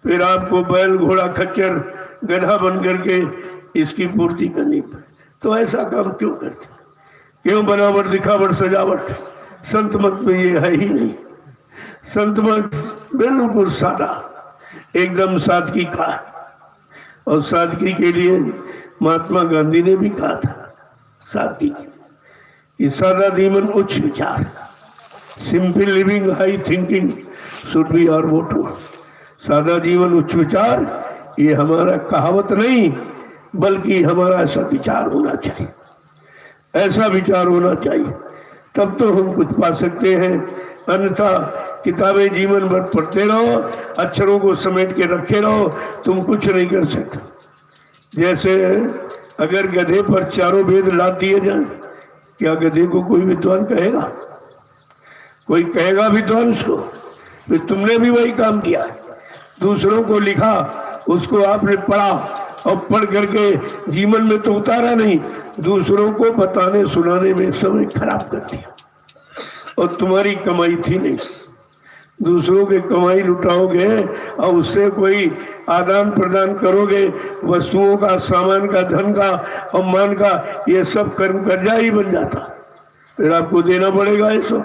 फिर आपको बैल, घोड़ा, खच्चर, गधा बन करके इसकी पूर्ति करनी पड़े। तो ऐसा काम क्यों करते? क्यों बनावट, दिखावट, सजावट? संत मत में ये है ही नहीं। संत मत बिल्कुल सादा, एकदम सादगी का। और सादगी के लिए महात्मा गांधी ने भी कहा था, सादगी कि सादा जीवन उच्च विचार, simple living high thinking should be our motto. सादा जीवन उच्च विचार, ये हमारा कहावत नहीं बल्कि हमारा ऐसा विचार होना चाहिए, ऐसा विचार होना चाहिए, तब तो हम कुछ पा सकते हैं। अन्यथा किताबें जीवन भर पढ़ते रहो, अक्षरों को समेट के रखे रहो, तुम कुछ नहीं कर सकते। जैसे अगर गधे पर चारों वेद लाद दिए जाएं, क्या गधे को कोई विद्वान कहेगा? कोई कहेगा विद्वान उसको? फिर तुमने भी वही काम किया, दूसरों को लिखा, उसको आपने पढ़ा और पढ़ करके जीवन में तो उतारा नहीं, दूसरों को बताने सुनाने में समय खराब कर दिया। और तुम्हारी कमाई थी नहीं, दूसरों की कमाई लुटाओगे और उससे कोई आदान प्रदान करोगे, वस्तुओं का, सामान का, धन का और मान का, ये सब कर्म कर्जा ही बन जाता, फिर आपको देना पड़ेगा ये सब।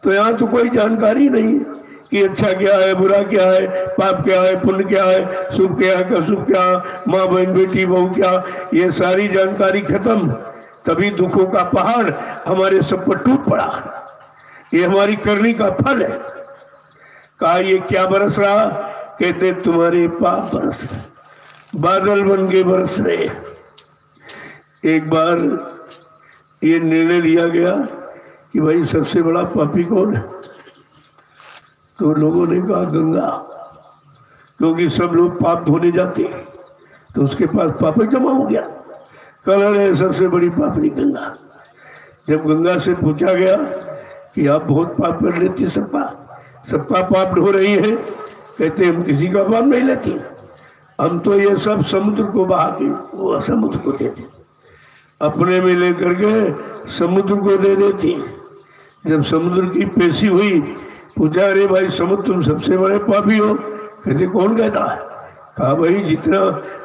तो यहाँ तो कोई जानकारी नहीं है कि अच्छा क्या है, बुरा क्या है, पाप क्या है, पुण्य क्या है, शुभ क्या है, अशुभ क्या, माँ बहन बेटी बहू क्या, ये सारी जानकारी खत्म। तभी दुखों का पहाड़ हमारे सब पर टूट पड़ा। ये हमारी करनी का फल है। कहा ये क्या बरस रहा? कहते तुम्हारे पाप बरस रहे, बादल बन के बरस रहे। एक बार ये निर्णय लिया गया कि भाई सबसे बड़ा पापी कौन है? तो लोगों ने कहा गंगा, क्योंकि सब लोग पाप धोने जाते तो उसके पास पाप जमा हो गया। कलर है सबसे बड़ी पापनी गंगा। जब गंगा से पूछा गया कि आप बहुत पाप कर लेती, सबका पाप ढो रही है, कहते हम किसी का पाप नहीं लेती, हम तो ये सब समुद्र को बहा के वो समुद्र को देते, अपने में लेकर के समुद्र को दे देती। जब समुद्र की पेशी हुई, पूछा अरे भाई समुद्र तुम सबसे बड़े पापी हो? कहते कौन कहता है? कहा भाई जितना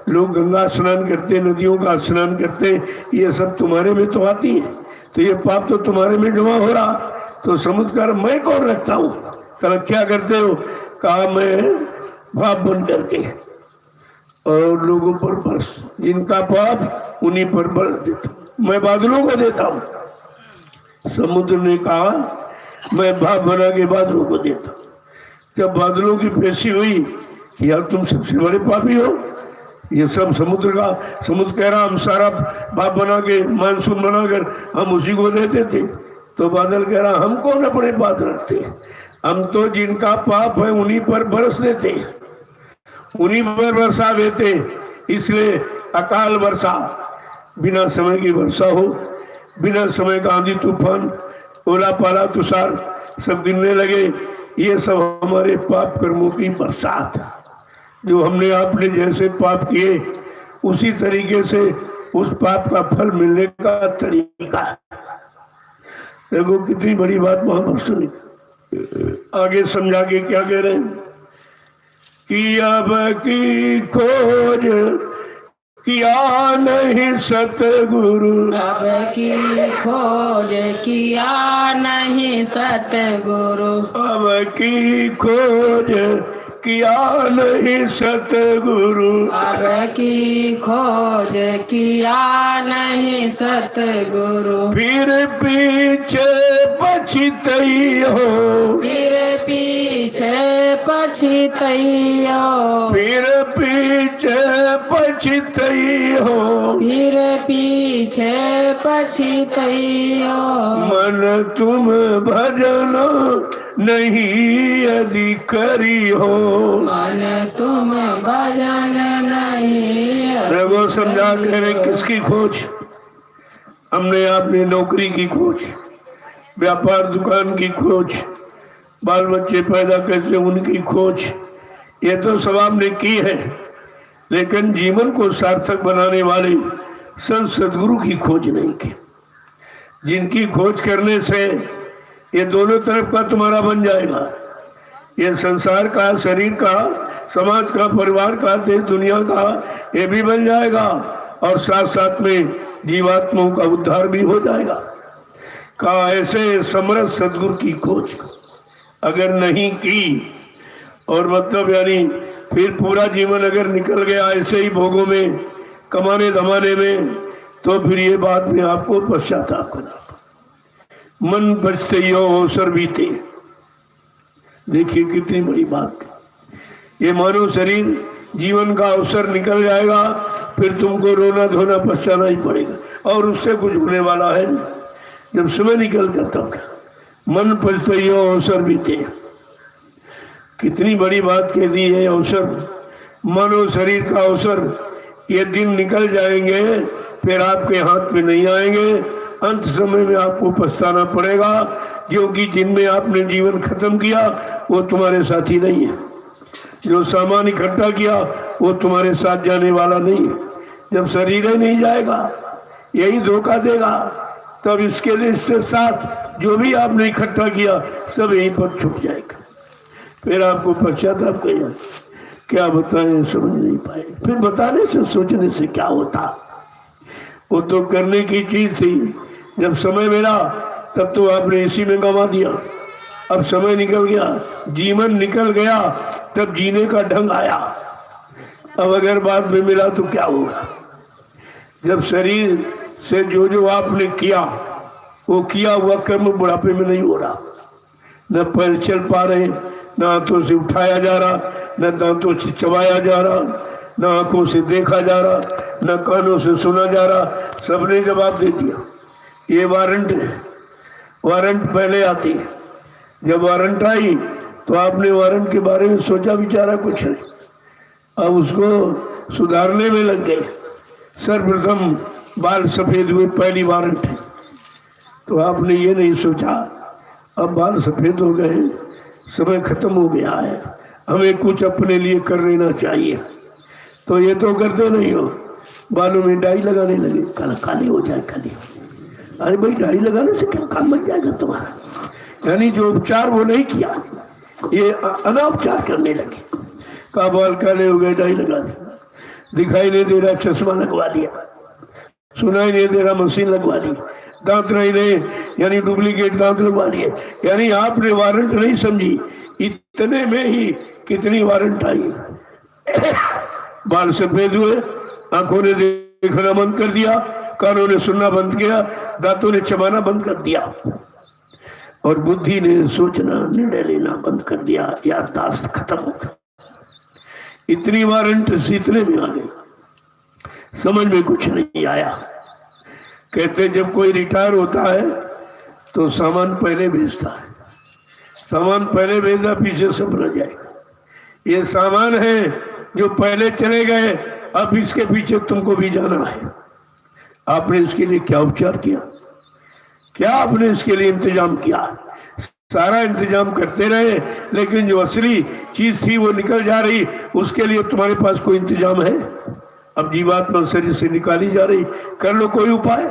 लोग गंगा स्नान करते, नदियों का स्नान करते, ये सब तुम्हारे में तो आती है, तो ये पाप तो तुम्हारे में जमा हो रहा, तो समुद्र का मैं कौन रखता हूँ? कहा क्या करते हो? कहा मैं पाप बन करके और लोगों पर बरस, जिनका पाप उन्हीं पर बरस देता, मैं बादलों को देता हूँ। समुद्र ने कहा मैं भाप बना के बादलों को देता। जब बादलों की पेशी हुई कि यार तुम सबसे बड़े पापी हो, ये सब समुद्र कह रहा हम सारा भाप बना के मानसून बनाकर हम उसी को देते थे, तो बादल कह रहा हम कौन अपने पास रखते, हम तो जिनका पाप है उन्हीं पर बरस देते, उन्हीं पर वर्षा देते। इसलिए अकाल वर्षा, बिना समय की वर्षा हो, बिना समय का आंधी तूफान, ओला पाला तुषार सब गिरने लगे, ये सब हमारे पाप कर्मों की बरसात। जो हमने आपने जैसे पाप किए उसी तरीके से उस पाप का फल मिलने का तरीका है। देखो कितनी बड़ी बात महापुरुष ने आगे समझा के क्या कह रहे हैं कि अब की खोज किया नहीं सतगुरु, अब की खोज किया नहीं सतगुरु, अब की खोज किया नहीं सतगुरु, अब की खोज किया नहीं सतगुरु, फिर पीछे पछतई हो, फिर पीछे पछतइयो, फिर पीछे पछतई हो, फिर पीछे पछतइयो, मन तुम भजन नहीं यदि करी हो, मन तुम भजन नहीं। रघु समझा करे किसकी खोज? हमने अपनी नौकरी की खोज, व्यापार दुकान की खोज, बाल बच्चे पैदा कैसे उनकी खोज, ये तो सब आपने की है, लेकिन जीवन को सार्थक बनाने वाले संत सदगुरु की खोज नहीं की, जिनकी खोज करने से ये दोनों तरफ का तुम्हारा बन जाएगा, ये संसार का, शरीर का, समाज का, परिवार का, देश दुनिया का, ये भी बन जाएगा और साथ साथ में जीवात्माओं का उद्धार भी हो जाएगा। कहा ऐसे समरस सदगुरु की खोज अगर नहीं की, और मतलब यानी फिर पूरा जीवन अगर निकल गया ऐसे ही भोगों में, कमाने धमाने में, तो फिर ये बाद में आपको पश्चाताप करना। मन बचते यो अवसर बीते। देखिए कितनी बड़ी बात है। ये मानव शरीर जीवन का अवसर निकल जाएगा, फिर तुमको रोना धोना पछताना ही पड़ेगा और उससे कुछ होने वाला है नहीं। जब समय निकल कर तब मन बचते यो अवसर बीते। कितनी बड़ी बात कह दी है। अवसर, मानव शरीर का अवसर, ये दिन निकल जाएंगे, फिर आपके हाथ में नहीं आएंगे। अंत समय में आपको पछताना पड़ेगा, क्योंकि जिनमें आपने जीवन खत्म किया वो तुम्हारे साथी नहीं है। जो सामान इकट्ठा किया वो तुम्हारे साथ जाने वाला नहीं है। जब शरीर ही नहीं जाएगा, यही धोखा देगा, तब इसके लिए इसके साथ जो भी आपने इकट्ठा किया सब यहीं पर छुप जाएगा। फिर आपको पश्चाताप करेगा। क्या बताएं, समझ नहीं पाए। फिर बताने से सोचने से क्या होता। वो तो करने की चीज थी। जब समय मिला तब तो आपने इसी में गंवा दिया। अब समय निकल गया, जीवन निकल गया, तब जीने का ढंग आया। अब अगर बाद में मिला तो क्या होगा। जब शरीर से जो जो आपने किया, वो किया हुआ कर्म बुढ़ापे में नहीं हो रहा। न पैर चल पा रहे, न हाथों से उठाया जा रहा, न दांतों से चबाया जा रहा, न आंखों से देखा जा रहा, न कानों से सुना जा रहा। सबने जवाब दे दिया। ये वारंट है। वारंट पहले आती है। जब वारंट आई तो आपने वारंट के बारे में सोचा विचारा कुछ नहीं। अब उसको सुधारने में लग गए। सर्वप्रथम बाल सफेद हुए, पहली वारंट है। तो आपने ये नहीं सोचा अब बाल सफेद हो गए, समय खत्म हो गया है, हमें कुछ अपने लिए कर लेना चाहिए। तो ये तो करते नहीं हो। बालों में डाई लगाने लगे, काले हो जाए काले। अरे भाई, डाई लगाने से क्या काम बन जाएगा तुम्हारा। यानी जो उपचार वो नहीं किया, ये अनापचार करने लगे। का बाल काले हो गए, डाई लगा दी। दिखाई नहीं दे रहा, चश्मा लगवा लिया। सुनाई नहीं दे रहा, मशीन लगवा ली। दांत नहीं रहे, यानी डुप्लीकेट दांत लगवा लिए। यानी आपने वारंट नहीं समझी, इतने में ही कितनी वारंट आई। बाल सफेद हुए, आंखों ने देखना बंद कर दिया, कानों ने सुनना बंद किया, दांतों ने चबाना बंद कर दिया, और बुद्धि ने सोचना निर्णय लेना बंद कर दिया। याददाश्त खत्म हो गई। इतनी वारंट इतने में आ गई, समझ में कुछ नहीं आया। कहते जब कोई रिटायर होता है तो सामान पहले भेजता है। सामान पहले भेजा, पीछे सब रह जाएगा। ये सामान है जो पहले चले गए, अब इसके पीछे तुमको भी जाना है। आपने इसके लिए क्या उपचार किया, क्या आपने इसके लिए इंतजाम किया। सारा इंतजाम करते रहे, लेकिन जो असली चीज थी वो निकल जा रही। उसके लिए तुम्हारे पास कोई इंतजाम है। अब जीवात्मा शरीर से निकाली जा रही। कर लो कोई उपाय,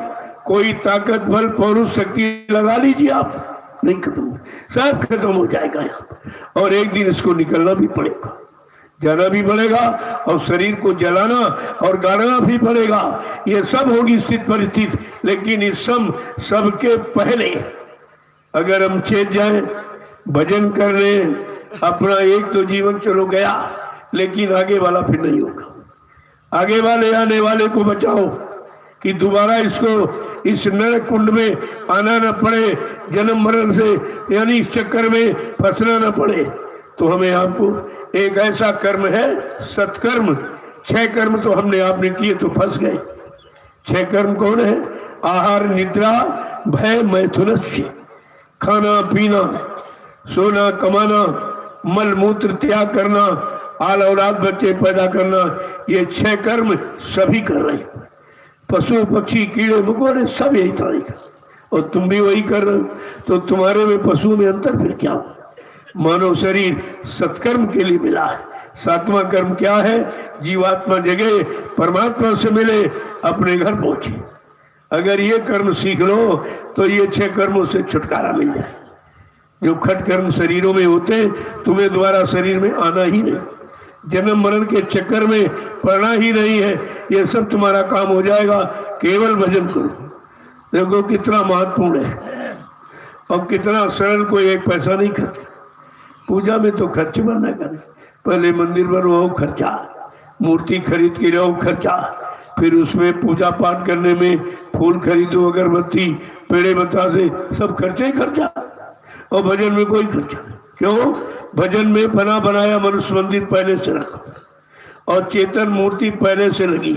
कोई ताकत बल पौरुष शक्ति लगा लीजिए। आप नहीं खत्म, सब खत्म हो जाएगा यहाँ। और एक दिन इसको निकलना भी पड़ेगा, जाना भी पड़ेगा, और शरीर को जलाना और गाड़ना भी पड़ेगा। ये सब होगी स्थित परिस्थिति। लेकिन इस सबके पहले अगर हम चेत जाए, भजन कर ले अपना, एक तो जीवन चलो गया, लेकिन आगे वाला फिर नहीं होगा। आगे वाले आने वाले को बचाओ कि दोबारा इसको इस नरक कुंड में आना न पड़े, जन्म मरण से, यानी इस चक्कर में फंसना न पड़े। तो हमें आपको एक ऐसा कर्म है, सत्कर्म। 6 कर्म तो हमने आपने किए तो फंस गए। 6 कर्म कौन है? आहार, निद्रा, भय, मैथुनस्य। खाना पीना, सोना, कमाना, मल मूत्र त्याग करना, आल औलाद बच्चे पैदा करना, ये 6 कर्म सभी कर रहे हैं। पशु पक्षी कीड़े मकोड़े सब यही तरह, और तुम भी वही कर रहे हो। तो तुम्हारे में पशुओं में अंतर फिर क्या? मानव शरीर सत्कर्म के लिए मिला है। 7वां कर्म क्या है? जीवात्मा जगे, परमात्मा से मिले, अपने घर पहुंचे। अगर ये कर्म सीख लो तो ये 6 कर्मों से छुटकारा मिल जाए। जो खट कर्म शरीरों में होते, तुम्हें दोबारा शरीर में आना ही नहीं, जन्म मरण के चक्कर में पड़ना ही नहीं है। ये सब तुम्हारा काम हो जाएगा। केवल भजन करो। देखो कितना महत्वपूर्ण है, और कितना सरल। कोई एक पैसा नहीं खर्च, पूजा में तो खर्च बनना करे, पहले मंदिर बनवाओ खर्चा, मूर्ति खरीद के लाओ खर्चा, फिर उसमें पूजा पाठ करने में फूल खरीदो, अगरबत्ती, पेड़े बतासे, सब खर्चा ही खर्चा। और भजन में कोई खर्चा नहीं। क्यों? भजन में बना बनाया मनुष्य मंदिर पहले से रखा और चेतन मूर्ति पहले से लगी।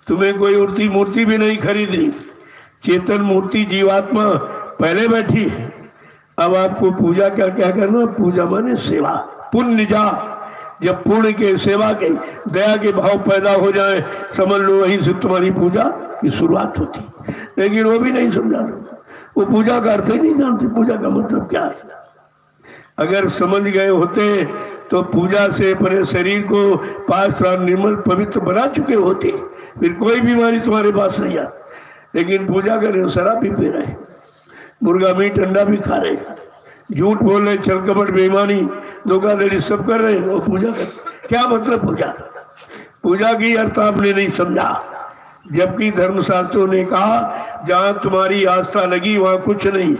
तुम्हें कोई मूर्ति भी नहीं खरीदनी, चेतन मूर्ति जीवात्मा पहले बैठी है। अब आपको पूजा क्या क्या करना? पूजा माने सेवा, पुण्य जा। जब पुण्य के, सेवा के, दया के भाव पैदा हो जाए, समझ लो वहीं से तुम्हारी पूजा की शुरुआत होती। लेकिन वो भी नहीं समझा लोग, वो पूजा का अर्थ ही नहीं जानते, पूजा का मतलब क्या है। अगर समझ गए होते तो पूजा से अपने शरीर को पास निर्मल पवित्र बना चुके होते, फिर कोई बीमारी तुम्हारे पास नहीं आती। लेकिन पूजा कर रहे हो, शराब भी पी रहे, मुर्गा मीट अंडा भी खा रहे, झूठ बोल रहे, छल कपट बेईमानी धोखाधड़ी सब कर रहे और पूजा कर। क्या मतलब पूजा? पूजा की अर्थ आपने नहीं समझा। जबकि धर्मशास्त्रों ने कहा जहां तुम्हारी आस्था लगी वहां कुछ नहीं,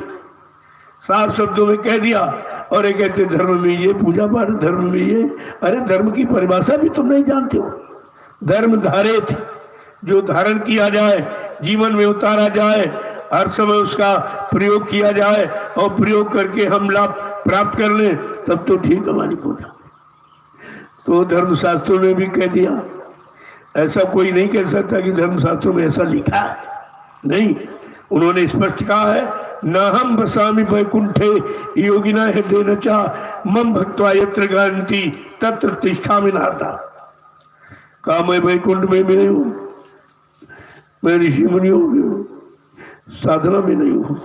साफ शब्दों में कह दिया। और ये कहते धर्म में ये पूजा पाठ, धर्म में ये। अरे धर्म की परिभाषा भी तुम नहीं जानते हो। धर्म धारित, जो धारण किया जाए, जीवन में उतारा जाए, हर समय उसका प्रयोग किया जाए और प्रयोग करके हम लाभ प्राप्त कर लें, तब तो ठीक हमारी पूजा। तो धर्मशास्त्रों ने भी कह दिया। ऐसा कोई नहीं कह सकता कि धर्मशास्त्रों में ऐसा लिखा है, नहीं। उन्होंने स्पष्ट कहा है, न हम बसामि वैकुंठे योगिना हृदय नचा मम भक्त्वा यत्र गायन्ति तत्र तिष्ठामि नारदा। कहा मैं वैकुंठ में भी नहीं हूँ, मैं ऋषि मुनियों की साधना में नहीं हूँ,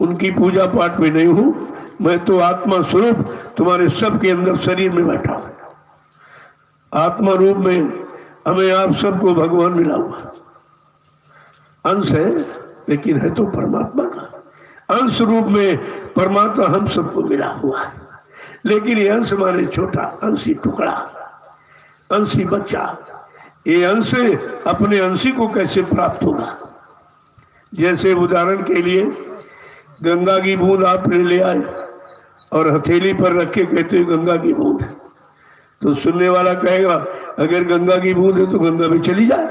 उनकी पूजा पाठ में नहीं हूँ। मैं तो आत्मा स्वरूप तुम्हारे सबके अंदर शरीर में बैठा हूँ। आत्मा रूप में हमें आप सबको भगवान मिला हुआ अंश है, लेकिन है तो परमात्मा का अंश रूप में। परमात्मा हम सबको मिला हुआ है, लेकिन ये अंश माने छोटा, अंशी टुकड़ा, अंशी बच्चा। ये अंश अपने अंशी को कैसे प्राप्त होगा? जैसे उदाहरण के लिए गंगा की बूंद आपने ले आए और हथेली पर रख के कहते हो गंगा की बूंद, तो सुनने वाला कहेगा अगर गंगा की बूंद है तो गंगा में चली जाए।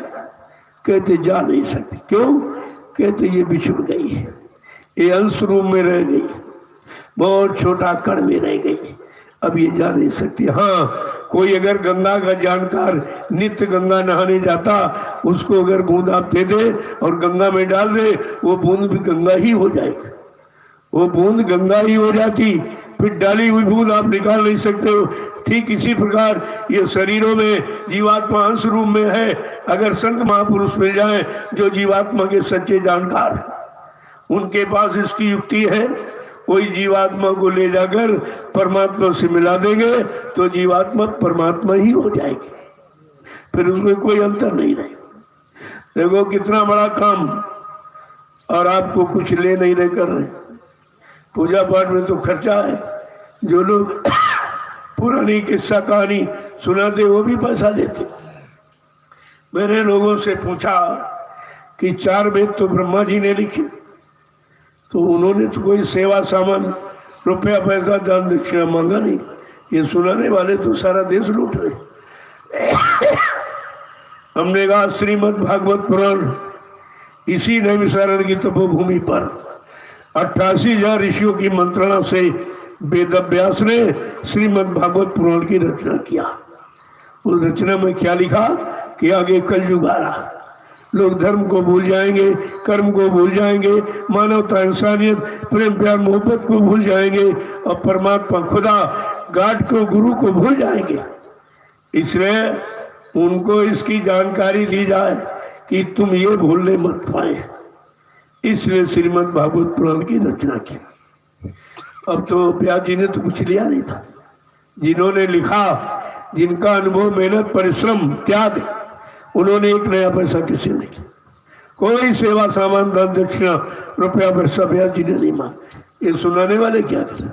कहते जा नहीं सकती। क्यों? कहते ये बिछुड़ गई है, ये अंश रूप में रह गई, बहुत छोटा कण में रह गई, अब ये जा नहीं सकती। हाँ, कोई अगर गंगा का जानकार नित्य गंगा नहाने जाता, उसको अगर बूंद आप दे दे और गंगा में डाल दे, वो बूंद भी गंगा ही हो जाएगी, वो बूंद गंगा ही हो जाती। फिर डाली हुई बूंद आप निकाल नहीं सकते हो। ठीक इसी प्रकार ये शरीरों में जीवात्मा अंश रूप में है। अगर संत महापुरुष मिल जाए जो जीवात्मा के सच्चे जानकार, उनके पास इसकी युक्ति है, कोई जीवात्मा को ले जाकर परमात्मा से मिला देंगे तो जीवात्मा परमात्मा ही हो जाएगी, फिर उसमें कोई अंतर नहीं रहेगा। देखो कितना बड़ा काम, और आपको कुछ ले नहीं कर रहे। पूजा पाठ में तो खर्चा है। जो लोग पुरानी किस्सा कहानी सुनाते वो भी पैसा देते। मैंने लोगों से पूछा कि 4 वेद तो ब्रह्मा जी ने लिखे, तो उन्होंने तो कोई सेवा सामान रुपया पैसा दान दक्षिणा मांगा नहीं। ये सुनाने वाले तो सारा देश लूट रहे। हमने कहा श्रीमद् भागवत पुराण इसी नैमिषारण्य की तपोभूमि पर 88,000 ऋषियों की मंत्रणा से वेद व्यास ने श्रीमद् भागवत पुराण की रचना किया। उस रचना में क्या लिखा कि आगे कलयुग आ रहा, लोग धर्म को भूल जाएंगे, कर्म को भूल जाएंगे, मानवता इंसानियत प्रेम प्यार मोहब्बत को भूल जाएंगे और परमात्मा खुदा गाड को गुरु को भूल जाएंगे। इसलिए उनको इसकी जानकारी दी जाए कि तुम ये भूलने मत पाए, इसलिए श्रीमद् भागवत पुराण की रचना की। अब तो व्यास जी ने तो कुछ लिया नहीं था। जिन्होंने लिखा, जिनका अनुभव मेहनत परिश्रम त्याग, उन्होंने एक नया पैसा किसी नहीं लिया। कोई सेवा सामान दान दक्षिणा रुपया पैसा व्यास जी ने नहीं मांगा। ये सुनाने वाले क्या करें,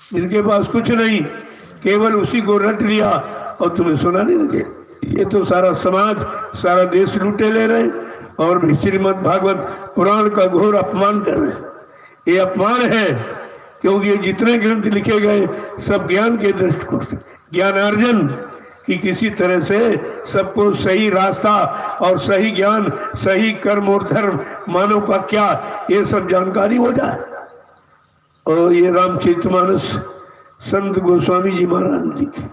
जिनके पास कुछ नहीं, केवल उसी को रट लिया और तुम्हें सुनाने लगे। ये तो सारा समाज सारा देश लूटे ले रहे और श्रीमद् भागवत पुराण का घोर अपमान कर रहे। ये अपमान है, क्योंकि ये जितने ग्रंथ लिखे गए सब ज्ञान के दृष्टिकोण से, ज्ञानार्जन कि किसी तरह से सबको सही रास्ता और सही ज्ञान, सही कर्म और धर्म, मानव का क्या, ये सब जानकारी हो जाए। और ये रामचरितमानस संत गोस्वामी जी महाराज जी की,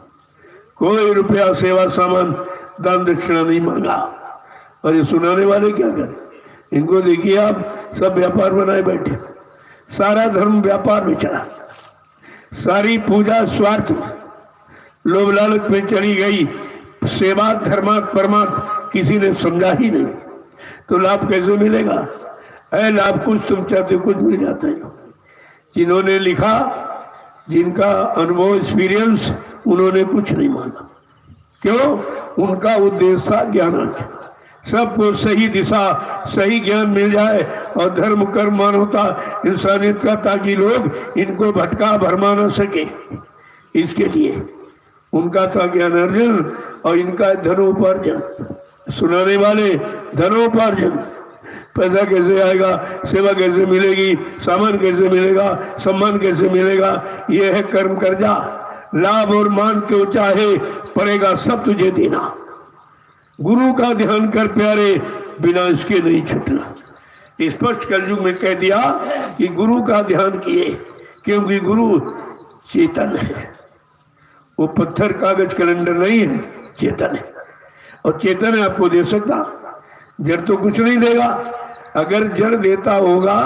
कोई रुपया सेवा सामान दान दक्षिणा नहीं मांगा। और ये सुनाने वाले क्या करें? इनको देखिए आप, सब व्यापार बनाए बैठे, सारा धर्म व्यापार में चला, सारी पूजा स्वार्थ में, लोभ लालच में चली गई, सेवा धर्मात परमात्म किसी ने समझा ही नहीं। तो लाभ कैसे मिलेगा? है लाभ कुछ तुम चाहते कुछ मिल जाता है। जिन्होंने लिखा, जिनका अनुभव एक्सपीरियंस, उन्होंने कुछ नहीं माना। क्यों? उनका उद्देश्य था ज्ञानार्जन, सबको सही दिशा, सही ज्ञान मिल जाए और धर्म कर्म मानवता इंसानियत का, ताकि लोग इनको भटका भरमा न सके। इसके लिए उनका था ज्ञानार्जन और इनका धनोपार्जन। सुनाने वाले धनोपार्जन, पैसा कैसे आएगा, सेवा कैसे मिलेगी, सामान कैसे मिलेगा, सम्मान कैसे मिलेगा, ये है कर्म कर्जा। लाभ और मान क्यों चाहे, पड़ेगा सब तुझे देना। गुरु का ध्यान कर प्यारे, बिना इसके नहीं छूटना। स्पष्ट कलयुग में कह दिया कि गुरु का ध्यान किए, क्योंकि गुरु चेतन है, वो पत्थर कागज कैलेंडर नहीं है, चेतन है। और चेतन है, आपको दे सकता, जड़ तो कुछ नहीं देगा। अगर जड़ देता होगा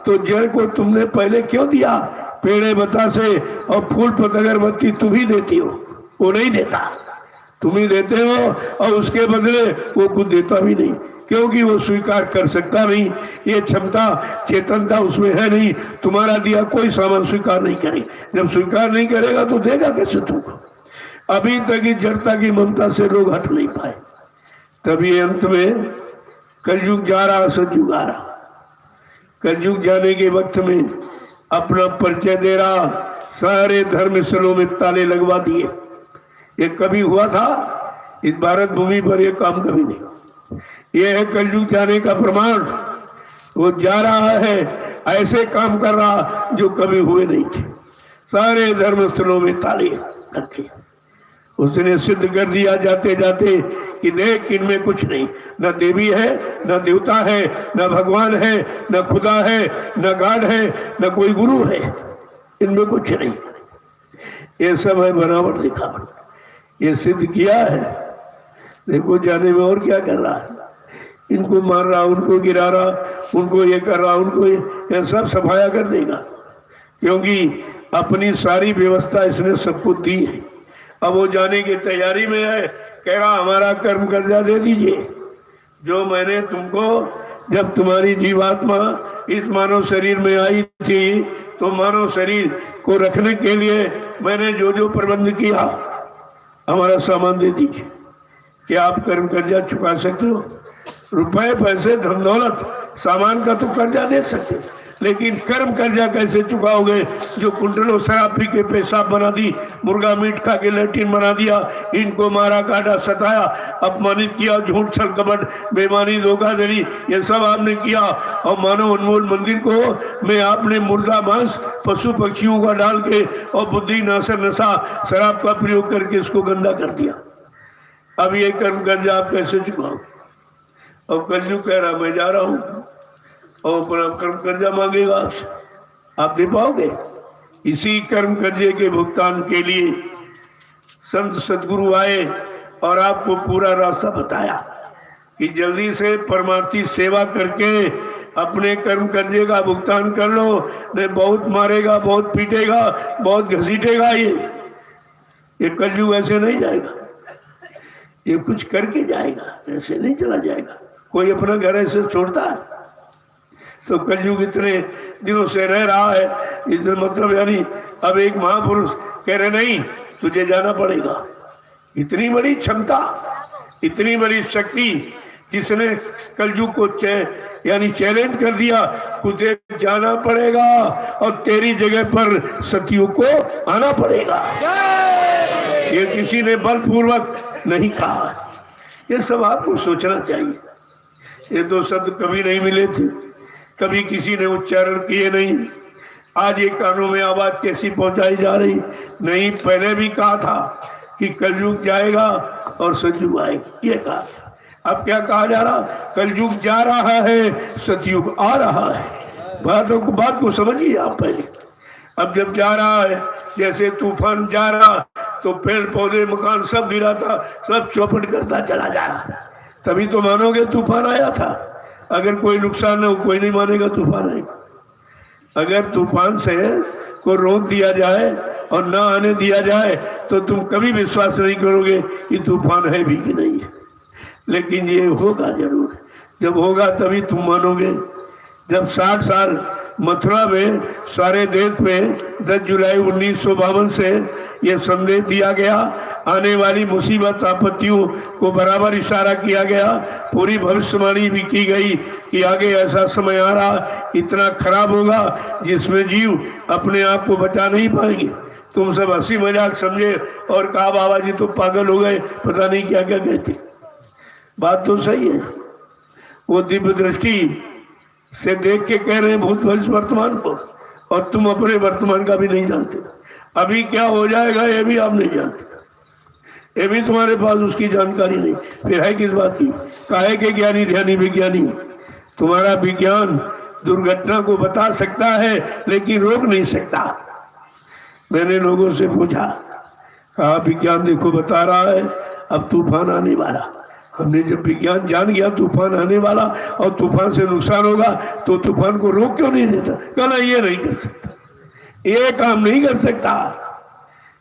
तो जड़ को तुमने पहले क्यों दिया? पेड़े बतासे और फूल पत अगरबत्ती तुम ही देती हो, वो नहीं देता, तुम ही देते हो। और उसके बदले वो कुछ देता भी नहीं, क्योंकि वो स्वीकार कर सकता नहीं, ये क्षमता चेतनता उसमें है नहीं। तुम्हारा दिया कोई सामान स्वीकार नहीं करे, जब स्वीकार नहीं करेगा तो देगा कैसे तुमको? अभी तक ही जड़ता की ममता से लोग हट नहीं पाए, तभी अंत में कलयुग जा रहा, सतयुग आ रहा। कलयुग जाने के वक्त में अपना परिचय दे रहा, सारे धर्म स्थलों में ताले लगवा दिए। ये कभी हुआ था इस भारत भूमि पर? ये काम कभी नहीं। ये है कलयुग जाने का प्रमाण। वो जा रहा है, ऐसे काम कर रहा जो कभी हुए नहीं थे। सारे धर्म स्थलों में ताले रखे, उसने सिद्ध कर दिया जाते जाते कि देख, इनमें कुछ नहीं, न देवी है, न देवता है, न भगवान है, न खुदा है, न गाड है, न कोई गुरु है, इनमें कुछ नहीं। ये सब है बनावट दिखावट। ये सिद्ध किया है, देखो जाने में और क्या कर रहा है। इनको मार रहा, उनको गिरा रहा, उनको ये कर रहा, उनको ये सब सफाया कर देगा, क्योंकि अपनी सारी व्यवस्था इसने सबको दी है। अब वो जाने की तैयारी में है, कह रहा हमारा कर्म कर्जा दे दीजिए, जो मैंने तुमको, जब तुम्हारी जीवात्मा इस मानव शरीर में आई थी तो मानव शरीर को रखने के लिए मैंने जो जो प्रबंध किया, हमारा सामान दे दीजिए। क्या आप कर्म कर्जा चुका सकते हो? रुपए पैसे धन दौलत सामान का तो कर्जा दे सकते, लेकिन कर्म कर्जा कैसे चुकाओगे? जो कुंटलों शराब पी के पेशाब बना दी, मुर्गा मीट खा के लैट्रिन बना दिया, इनको मारा काटा सताया, अपमानित किया, झूठ छल कपट बेईमानी धोखाधड़ी ये सब आपने किया। और मानव अनमोल मंदिर को में आपने मुर्दा मांस पशु पक्षियों का डाल के और बुद्धि नासर नशा शराब का प्रयोग करके इसको गंदा कर दिया। अब ये कर्म कर्जा आप कैसे चुकाओगे? और कलयुग कह रहा मैं जा रहा हूँ और अपना कर्म कर्जा मांगेगा आपसे, आप दे पाओगे? इसी कर्म कर्जे के भुगतान के लिए संत सदगुरु आए और आपको पूरा रास्ता बताया कि जल्दी से परमार्थी सेवा करके अपने कर्म कर्जे का भुगतान कर लो, नहीं बहुत मारेगा, बहुत पीटेगा, बहुत घसीटेगा। ये कलयुग ऐसे नहीं जाएगा, ये कुछ करके जाएगा, ऐसे नहीं चला जाएगा। कोई अपना घर ऐसे छोड़ता है? तो कलयुग इतने दिनों से रह रहा है, इसका मतलब यानी अब एक महापुरुष कह रहे नहीं तुझे जाना पड़ेगा। इतनी बड़ी क्षमता, इतनी बड़ी शक्ति जिसने कलयुग को यानी चैलेंज कर दिया, तुझे जाना पड़ेगा और तेरी जगह पर सतियों को आना पड़ेगा। ये किसी ने बलपूर्वक नहीं कहा, ये सब आपको सोचना चाहिए। ये तो शब्द कभी नहीं मिले थे, कभी किसी ने उच्चारण किए नहीं। आज ये कानों में आवाज कैसी पहुंचाई जा रही? नहीं, पहले भी कहा था, कि कलयुग जाएगा और सतयुग आएगा, ये कहा। अब क्या कहा जा रहा? कलयुग जा रहा है, सतयुग आ रहा है। बात को समझिए आप पहले। अब जब जा रहा है, जैसे तूफान जा रहा तो पेड़ पौधे मकान सब गिरा था, सब चौपट करता चला जा रहा, तभी तो मानोगे तूफान आया था। अगर कोई नुकसान न हो, कोई नहीं मानेगा तूफान आएगा। अगर तूफान से को रोक दिया जाए और ना आने दिया जाए तो तुम कभी विश्वास नहीं करोगे कि तूफान है भी कि नहीं है। लेकिन ये होगा जरूर। जब होगा तभी तुम मानोगे। जब 60 साल मथुरा में सारे देश में 10 जुलाई 1952 से ये संदेश दिया गया, आने वाली मुसीबत आपत्तियों को बराबर इशारा किया गया, पूरी भविष्यवाणी भी की गई कि आगे ऐसा समय आ रहा, इतना खराब होगा जिसमें जीव अपने आप को बचा नहीं पाएंगे। तुम सब हंसी मजाक समझे और कहा बाबा जी तो पागल हो गए, पता नहीं क्या क्या कहते। बात तो सही है। वो दिव्य दृष्टि से देख के कह रहे हैं भूत भविष्य वर्तमान को, और तुम अपने वर्तमान का भी नहीं जानते। अभी क्या हो जाएगा ये भी आप नहीं जानते, ये भी तुम्हारे पास उसकी जानकारी नहीं। फिर है किस बात की? काहे के ज्ञानी ध्यानी विज्ञानी? तुम्हारा विज्ञान दुर्घटना को बता सकता है लेकिन रोक नहीं सकता। मैंने लोगों से पूछा, कहा विज्ञान देखो बता रहा है अब तूफान आने वाला। हमने जब विज्ञान जान गया तूफान आने वाला और तूफान से नुकसान होगा तो तूफान को रोक क्यों नहीं देता? कहना ये नहीं कर सकता, ये काम नहीं कर सकता।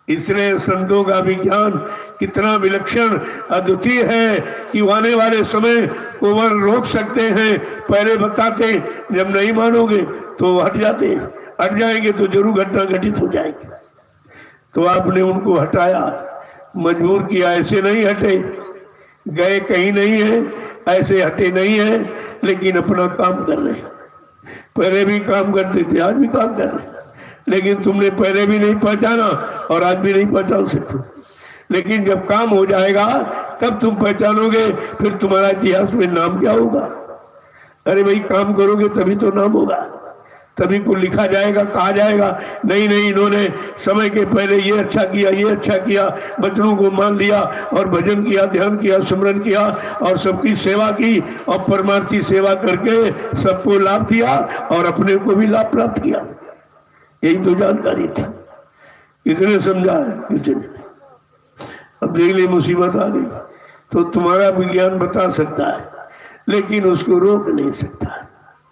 इसलिए संतों का विज्ञान कितना विलक्षण अद्वितीय है कि आने वाले समय को वह रोक सकते हैं, पहले बताते। जब नहीं मानोगे तो हट जाते, हट जाएंगे तो जरूर घटना घटित हो जाएगी। तो आपने उनको हटाया, मजबूर किया, ऐसे नहीं हटे, गए कहीं नहीं है, ऐसे हटे नहीं है, लेकिन अपना काम कर रहे। पहले भी काम करते थे, आज भी काम कर रहे, लेकिन तुमने पहले भी नहीं पहचाना और आज भी नहीं पहचान सकते। लेकिन जब काम हो जाएगा तब तुम पहचानोगे, फिर तुम्हारा इतिहास में नाम क्या होगा? अरे भाई काम करोगे तभी तो नाम होगा, तभी को लिखा जाएगा, कहा जाएगा नहीं नहीं इन्होंने समय के पहले ये अच्छा किया, ये अच्छा किया, बच्चों को मान लिया और भजन किया, ध्यान किया, स्मरण किया और सबकी सेवा की और परमार्थी सेवा करके सबको लाभ दिया और अपने को भी लाभ प्राप्त किया। यही तो जानकारी थी। कितने समझा है? किसी ने। अब देख ले मुसीबत आ गई तो तुम्हारा विज्ञान बता सकता है लेकिन उसको रोक नहीं सकता,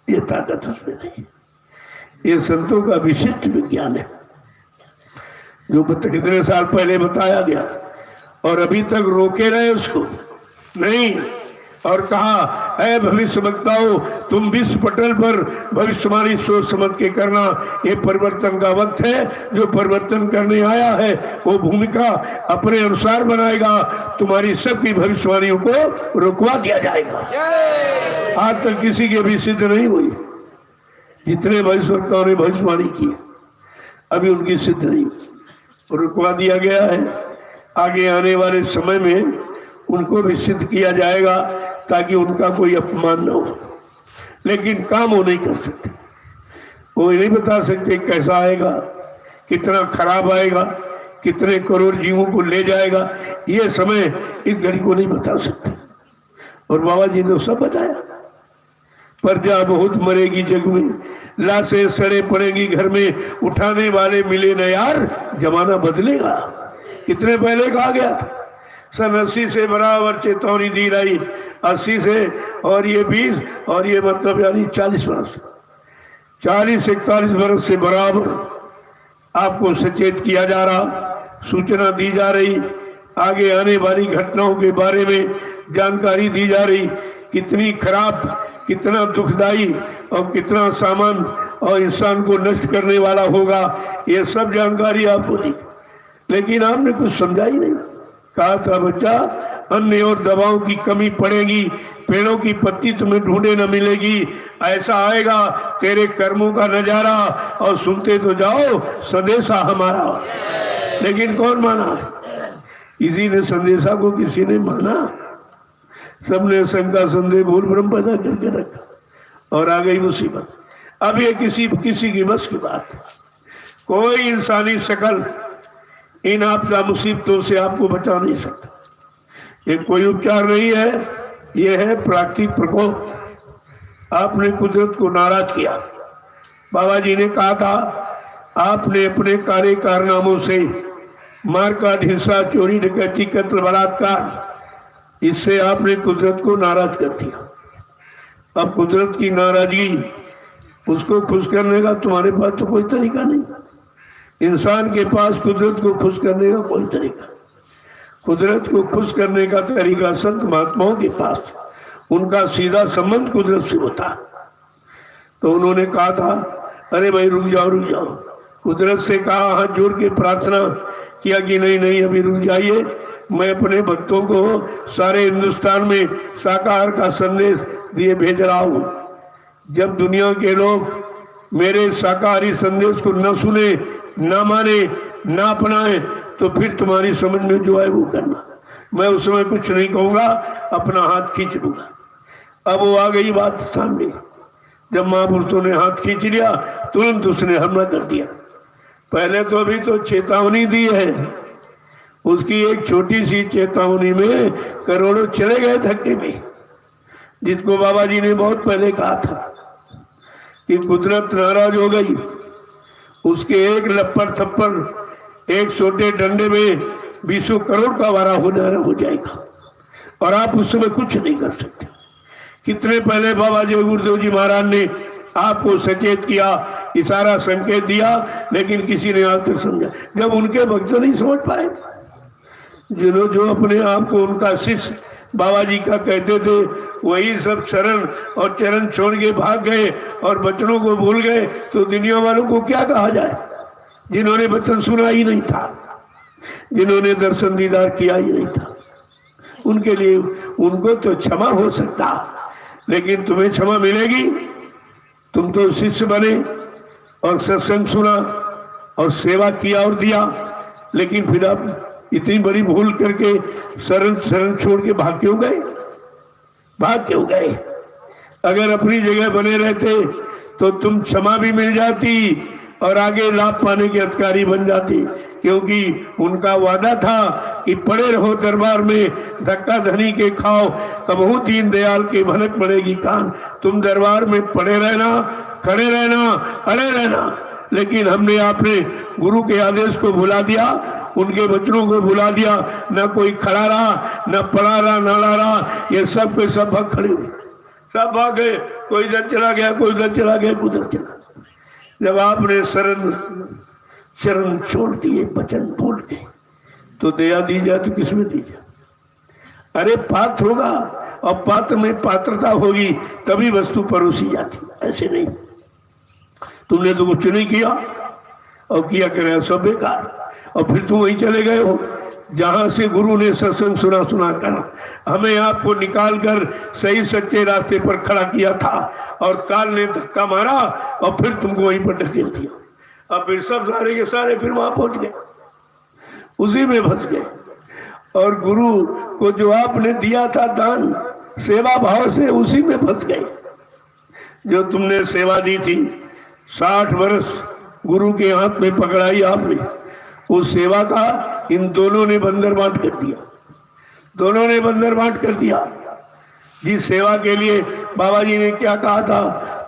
ये ताकत उसमें नहीं। ये संतों का विशिष्ट विज्ञान है जो कितने साल पहले बताया गया और अभी तक रोके रहे उसको नहीं। और कहा है भविष्य वक्ताओं तुम विश्व पटल पर भविष्यवाणी सोच समझ के करना, ये परिवर्तन का वक्त है। जो परिवर्तन करने आया है वो भूमिका अपने अनुसार बनाएगा, तुम्हारी सबकी भविष्यवाणियों को रुकवा दिया जाएगा। आज तक किसी की भी सिद्ध नहीं हुई, जितने भविष्यवक्ताओं ने भविष्यवाणी की अभी उनकी सिद्ध नहीं, रुकवा दिया गया है। आगे आने वाले समय में उनको भी सिद्ध किया जाएगा ताकि उनका कोई अपमान न हो, लेकिन काम वो नहीं कर सकते। वो नहीं बता सकते कैसा आएगा, कितना खराब आएगा, कितने करोड़ जीवों को ले जाएगा, ये समय इस घड़ी को नहीं बता सकते। और बाबा जी ने सब बताया। प्रजा बहुत मरेगी जग में, लाशें सड़े पड़ेगी घर में, उठाने वाले मिले न यार, जमाना बदलेगा। कितने पहले कहा गया था? सन 80 से बराबर चेतावनी दी रही, 80 से और ये 20 और ये मतलब यानी 40 वर्ष, 40-41 वर्ष से बराबर आपको सचेत किया जा रहा, सूचना दी जा रही, आगे आने वाली घटनाओं के बारे में जानकारी दी जा रही। कितनी खराब, कितना दुखदाई और कितना सामान और इंसान को नष्ट करने वाला होगा, ये सब जानकारी आपको दी, लेकिन आपने कुछ समझा ही नहीं। कहा था बच्चा अन्न और दवाओं की कमी पड़ेगी, पेड़ों की पत्ती तुम्हें ढूंढे न मिलेगी, ऐसा आएगा तेरे कर्मों का नजारा, और सुनते तो जाओ संदेशा हमारा। लेकिन कौन माना? किसी ने संदेशा को किसी ने माना? सबने शंका संदेह भूल भ्रम पैदा करके रखा और आ गई मुसीबत। अब ये किसी की बस की बात है। कोई इंसानी शकल इन आपदा मुसीबतों से आपको बचा नहीं सकता। ये कोई उपचार नहीं है, ये है प्राकृतिक प्रकोप। आपने कुदरत को नाराज किया। बाबा जी ने कहा था, आपने अपने कार्य कारनामों से मारकाट, हिंसा, चोरी, डकैती, कत्ल, बलात्कार, इससे आपने कुदरत को नाराज कर दिया। अब कुदरत की नाराजगी, उसको खुश करने का तुम्हारे पास तो कोई तरीका नहीं। इंसान के पास कुदरत को खुश करने का कोई तरीका, कुदरत को खुश करने का तरीका संत महात्माओं के पास, उनका सीधा संबंध कुदरत से होता। तो उन्होंने कहा था, अरे भाई रुक जाओ रुक जाओ। कुदरत से कहा, हाथ जोड़ के प्रार्थना किया कि नहीं नहीं अभी रुक जाइए, मैं अपने भक्तों को सारे हिंदुस्तान में शाकाहार का संदेश दिए भेज रहा हूं। जब दुनिया के लोग मेरे शाकाहारी संदेश को न सुने, न माने, न अपनाए, तो फिर तुम्हारी समझ में जो है वो करना। मैं उस समय कुछ नहीं कहूंगा, अपना हाथ खींच लूंगा। अब वो आ गई बात सामने। जब महापुरुषों ने हाथ खींच लिया, तुरंत उसने हमला कर दिया। पहले तो अभी तो चेतावनी दी है, उसकी एक छोटी सी चेतावनी में करोड़ों चले गए धक्के में। जिसको बाबा जी ने बहुत पहले कहा था कि कुदरत नाराज हो गई, उसके एक लप्पर थप्पड़, एक छोटे डंडे में 20 करोड़ का वारा हो जाएगा और आप उस समय कुछ नहीं कर सकते। कितने पहले बाबा जी गुरुदेव जी महाराज ने आपको सचेत किया, इशारा संकेत दिया, लेकिन किसी ने आज तक समझा। जब उनके भक्त नहीं समझ पाए, जो अपने आप को उनका शिष्य बाबा जी का कहते थे, वही सब शरण और चरण छोड़ के भाग गए और बचनों को भूल गए, तो दुनिया वालों को क्या कहा जाए? जिन्होंने वचन सुना ही नहीं था, जिन्होंने दर्शन दीदार किया ही नहीं था, उनके लिए उनको तो क्षमा हो सकता, लेकिन तुम्हें क्षमा मिलेगी? तुम तो शिष्य बने और सत्संग सुना और सेवा किया और दिया, लेकिन फिर आप इतनी बड़ी भूल करके शरण छोड़ के भाग क्यों गए? भाग क्यों गए? अगर अपनी जगह बने रहते तो तुम क्षमा भी मिल जाती और आगे लाभ पाने के अधिकारी बन जाती, क्योंकि उनका वादा था कि पड़े रहो दरबार में, धक्का धनी के खाओ, कबहू दीन दयाल के भनक पड़ेगी कान। तुम दरबार में पड़े रहना, खड़े रहना, अड़े रहना, लेकिन हमने आपने गुरु के आदेश को भुला दिया, उनके वचनों को भुला दिया। न कोई खड़ा रहा, न पड़ा रहा, न लड़ा रहा, ये सब के सब भाग खड़े हुए, सब भाग गए। कोई इधर चला गया, कोई उधर चला गया, कोई उधर चला। जब आपने शरण छोड़ दिए, वचन भूल गए, तो दया दी जाए तो किसमें दी जाए? अरे पात्र होगा और पात्र में पात्रता होगी तभी वस्तु परोसी जाती, ऐसे नहीं। तुमने तो कुछ नहीं किया और किया करे सब बेकार, और फिर तुम वहीं चले गए हो जहां से गुरु ने सत्संग सुना कर हमें आपको निकाल कर सही सच्चे रास्ते पर खड़ा किया था, और काल ने धक्का मारा और फिर तुमको वहीं पर ढकेल दिया। अब फिर सब सारे के सारे फिर वहां पहुंच गए, उसी में फंस गए। और गुरु को जो आपने दिया था दान सेवा भाव से, उसी में फंस गए। जो तुमने सेवा दी थी 60 वर्ष गुरु के हाथ में पकड़ाई आपने, उस सेवा का इन दोनों ने बंदर बांट कर दिया, दोनों ने बंदर बांट कर दिया। जिस सेवा के लिए बाबा जी ने क्या कहा था,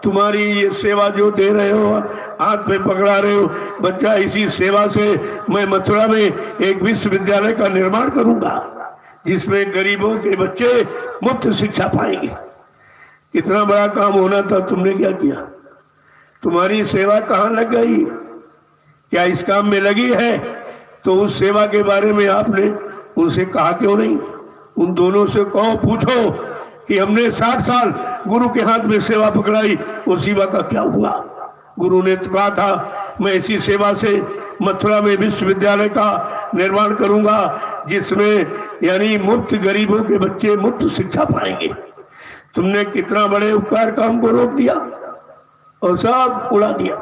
तुम्हारी ये सेवा जो दे रहे हो, हाथ में पकड़ा रहे हो बच्चा, इसी सेवा से मैं मथुरा में एक विश्वविद्यालय का निर्माण करूंगा जिसमें गरीबों के बच्चे मुफ्त शिक्षा पाएंगे। इतना बड़ा काम होना था, तुमने क्या किया? तुम्हारी सेवा कहाँ लग गई? क्या इस काम में लगी है? तो उस सेवा के बारे में आपने उनसे कहा क्यों नहीं? उन दोनों से कहो, पूछो कि हमने 60 साल गुरु के हाथ में सेवा पकड़ाई, उस सेवा का क्या हुआ? गुरु ने कहा था मैं इसी सेवा से मथुरा में विश्वविद्यालय का निर्माण करूंगा जिसमें यानी मुफ्त गरीबों के बच्चे मुफ्त शिक्षा पाएंगे। तुमने कितना बड़े उपकार का हमको रोक दिया और सब उड़ा दिया,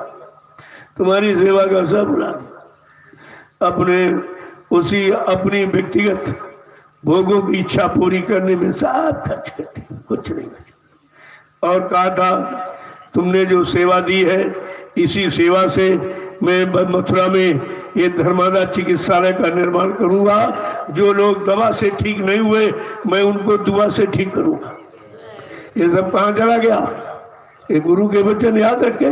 तुम्हारी सेवा का सब उड़ा दिया। अपने अपनी व्यक्तिगत भोगों की इच्छा पूरी करने में सब खर्च कर दिया, कुछ नहीं बचा। और कहा था तुमने जो सेवा दी है, इसी सेवा से मैं मथुरा में ये धर्मादा चिकित्सालय का निर्माण करूंगा। जो लोग दवा से ठीक नहीं हुए मैं उनको दुआ से ठीक करूंगा। ये सब कहाँ चला गया? ये गुरु के वचन याद रखे।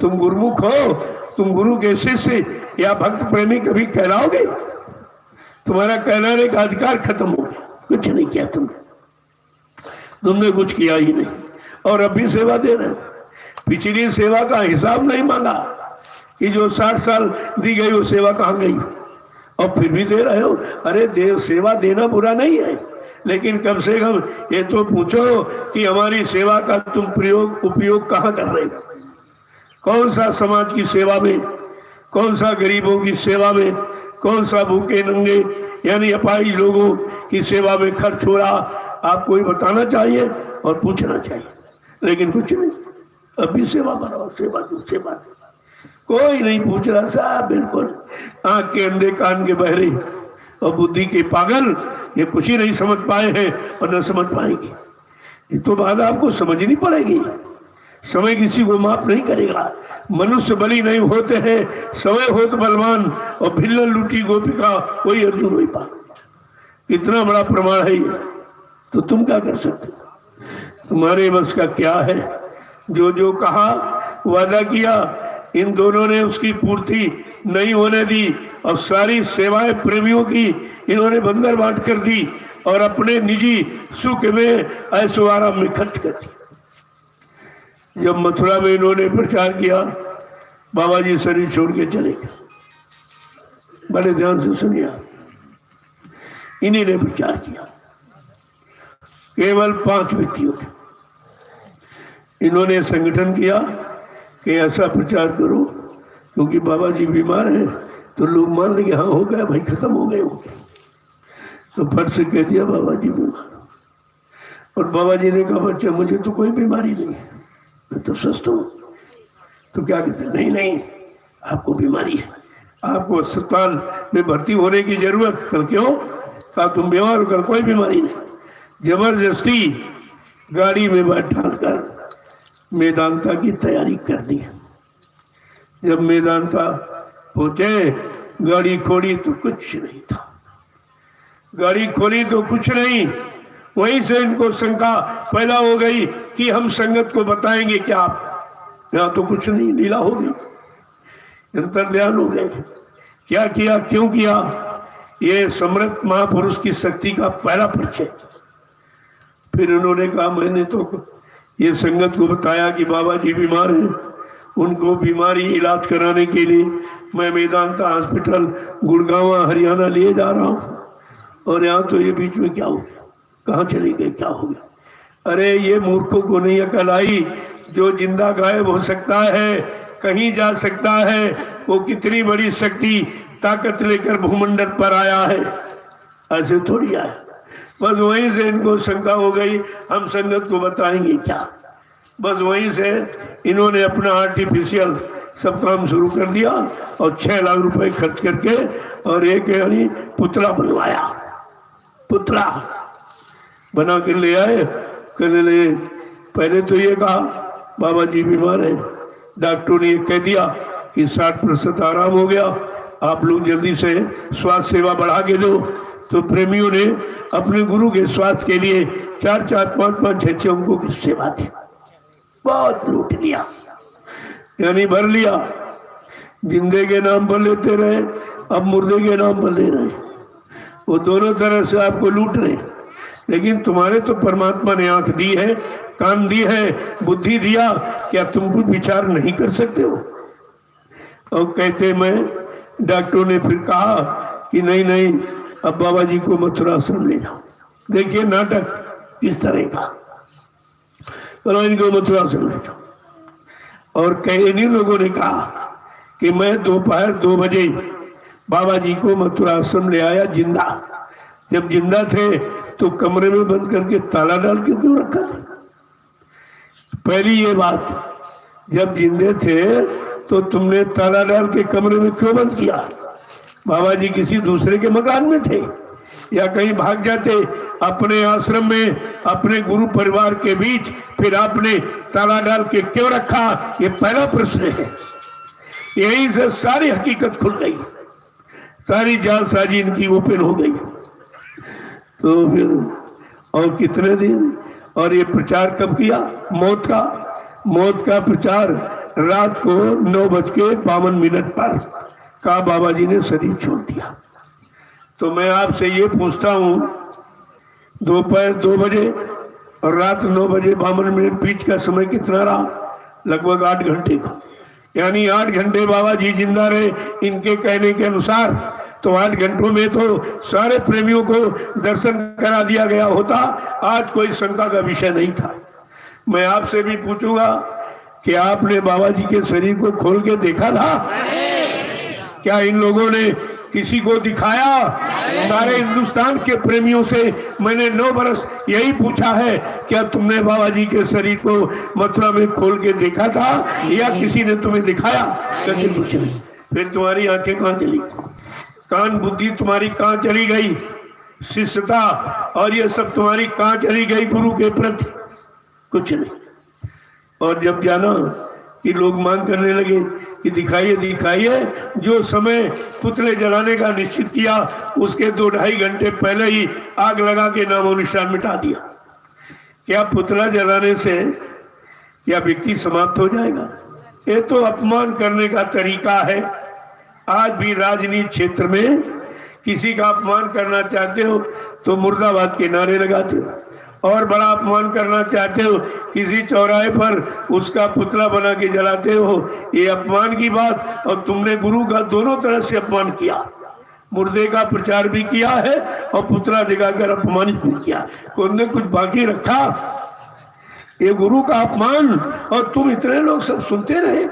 तुम गुरुमुख हो, तुम गुरु के शिष्य या भक्त प्रेमी कभी कहलाओगे? तुम्हारा कहलाने का अधिकार खत्म हो गया। कुछ नहीं किया तुमने कुछ किया ही नहीं, और अब भी सेवा दे रहे। पिछली सेवा का हिसाब नहीं मांगा कि जो 60 साल दी गई वो सेवा कहाँ गई, और फिर भी दे रहे हो। अरे देव सेवा देना बुरा नहीं है, लेकिन कम से कम ये तो पूछो कि हमारी सेवा का तुम उपयोग कहाँ कर रहे हो? कौन सा समाज की सेवा में, कौन सा गरीबों की सेवा में, कौन सा भूखे नंगे यानी अपाहिज लोगों की सेवा में खर्च हो रहा? आपको ही बताना चाहिए और पूछना चाहिए, लेकिन कुछ नहीं। अभी सेवा बनाओ, सेवा दो, सेवा दो। कोई नहीं पूछ रहा साहब। बिल्कुल आंख के अंधे, कान के बहरे और बुद्धि के पागल ये कुछ ही नहीं समझ पाए हैं और न समझ पाएंगे। ये तो बात आपको समझनी पड़ेगी। समय किसी को माफ नहीं करेगा। मनुष्य बलि नहीं होते हैं, समय होत बलवान, और भिल्ल लूटी गोपिका वही अर्जुन वही पा। कितना बड़ा प्रमाण है ये। तो तुम क्या कर सकते हो? तुम्हारे बस का क्या है? जो जो कहा, वादा किया, इन दोनों ने उसकी पूर्ति नहीं होने दी, और सारी सेवाएं प्रेमियों की इन्होंने बंदर बांट कर दी, और अपने निजी सुख में ऐशो आराम में खर्च कर दी। जब मथुरा में इन्होंने प्रचार किया, बाबा जी शरीर छोड़ के चले गए। बड़े ध्यान से सुनिए, इन्हीं ने प्रचार किया, केवल 5 व्यक्तियों ने। इन्होंने संगठन किया कि ऐसा प्रचार करो, क्योंकि बाबा जी बीमार हैं तो लोग मान लेंगे हाँ हो गया भाई, खत्म हो गए होंगे। तो फट से कह दिया बाबा जी बीमार। और बाबा जी ने कहा बच्चा मुझे तो कोई बीमारी नहीं है, मैं तो स्वस्थ हूँ। तो क्या कहते? नहीं नहीं, आपको बीमारी है, आपको अस्पताल में भर्ती होने की जरूरत। कल क्यों? कहा तुम बीमार हो, कल कोई बीमारी नहीं। जबरदस्ती गाड़ी में बैठाकर मेदांता की तैयारी कर दी। जब मेदांता पहुंचे, गाड़ी खोली तो कुछ नहीं था। गाड़ी खोली तो कुछ नहीं। वहीं से इनको शंका पैदा हो गई कि हम संगत को बताएंगे क्या? यहाँ तो कुछ नहीं, लीला हो गई, अंतर्ध्यान हो गए। क्या किया, क्यों किया? ये समर्थ महापुरुष की शक्ति का पहला परिचय। फिर उन्होंने कहा मैंने तो ये संगत को बताया कि बाबा जी बीमार हैं, उनको बीमारी इलाज कराने के लिए मैं मेदांता हॉस्पिटल गुड़गांव हरियाणा लिए जा रहा हूँ। और यहाँ तो ये बीच में क्या हो गया, कहाँ चले गए, क्या हो गया? अरे ये मूर्खों को नहीं अकल आई। जो जिंदा गायब हो सकता है, कहीं जा सकता है, वो कितनी बड़ी शक्ति ताकत लेकर भूमंडल पर आया है, ऐसे थोड़ी आया। बस वहीं से इनको शंका हो गई हम संगत को बताएंगे क्या। बस वहीं से इन्होंने अपना आर्टिफिशियल सब काम शुरू कर दिया, और 6 लाख रुपए खर्च करके और एक यानी पुतला बनवाया। पुतला बना कर ले आए। कहने लगे, पहले तो ये कहा बाबा जी बीमार है, डॉक्टर ने कह दिया कि 60% आराम हो गया, आप लोग जल्दी से स्वास्थ्य सेवा बढ़ा के दो। तो प्रेमियों ने अपने गुरु के स्वास्थ्य के लिए 4-4, 5-5, 6-6 अंकों की सेवा दी। बहुत लूट लिया, यानी भर लिया। जिंदे के नाम पर लेते रहे, अब मुर्दे के नाम पर ले रहे। वो दोनों तरह से आपको लूट रहे। लेकिन तुम्हारे तो परमात्मा ने आंख दी है, कान दी है, बुद्धि दिया, क्या तुम कुछ विचार नहीं कर सकते हो? और कहते मैं, डॉक्टर ने फिर कहा कि नहीं नहीं, अब बाबा जी को मथुरा आश्रम ले जाओ। देखिए नाटक किस तरह का। चलो इनको मथुरा आश्रम ले जाओ। और कई इन्हीं लोगों ने कहा कि मैं दोपहर 2 बजे बाबा जी को मथुरा आश्रम ले आया जिंदा। जब जिंदा थे तो कमरे में बंद करके ताला डाल के क्यों रखा? पहली ये बात, जब जिंदे थे तो तुमने ताला डाल के कमरे में क्यों बंद किया? बाबा जी किसी दूसरे के मकान में थे या कहीं भाग जाते अपने आश्रम में अपने गुरु परिवार के बीच, फिर आपने ताला डाल के क्यों रखा? ये पहला प्रश्न है। यहीं से सारी हकीकत खुल गई। सारी जालसाजी इनकी ओपन हो गई। तो फिर और कितने दिन, और ये प्रचार कब किया? मौत का प्रचार रात को 9:52 पर का बाबा जी ने शरीर छोड़ दिया। तो मैं आपसे ये पूछता हूँ, दोपहर 2 बजे और रात 9:52 बीच का समय कितना रहा? लगभग 8 घंटे का, यानी 8 घंटे बाबा जी जिंदा रहे इनके कहने के अनुसार। तो 8 घंटों में तो सारे प्रेमियों को दर्शन करा दिया गया होता, आज कोई शंका का विषय नहीं था। मैं आपसे भी पूछूंगा कि आपने बाबा जी के शरीर को खोल के देखा था? क्या इन लोगों ने किसी को दिखाया? सारे हिंदुस्तान के प्रेमियों से मैंने 9 बरस यही पूछा है, क्या तुमने बाबा जी के शरीर को मथुरा में खोल के देखा था या किसी ने तुम्हें दिखाया? कभी कुछ नहीं। फिर तुम्हारी आंखें कहाँ चली, कान बुद्धि तुम्हारी कहाँ चली गई, शिष्यता और ये सब तुम्हारी कहाँ चली गई गुरु के प्रति? कुछ नहीं। और जब जाना कि लोग मांग करने लगे कि दिखाइए दिखाइए, जो समय पुतले जलाने का निश्चित किया उसके 2-2.5 घंटे पहले ही आग लगा के नामो निशान मिटा दिया। क्या पुतला जलाने से क्या व्यक्ति समाप्त हो जाएगा? ये तो अपमान करने का तरीका है। आज भी राजनीति क्षेत्र में किसी का अपमान करना चाहते हो तो मुर्दाबाद के नारे लगाते हो, और बड़ा अपमान करना चाहते हो किसी चौराहे पर उसका पुतला बना के जलाते हो। ये अपमान की बात, और तुमने गुरु का दोनों तरह से अपमान किया। मुर्दे का प्रचार भी किया है और पुतला जगाकर अपमानित भी किया। तुमने कुछ बाकी रखा? ये गुरु का अपमान, और तुम इतने लोग सब सुनते रहे,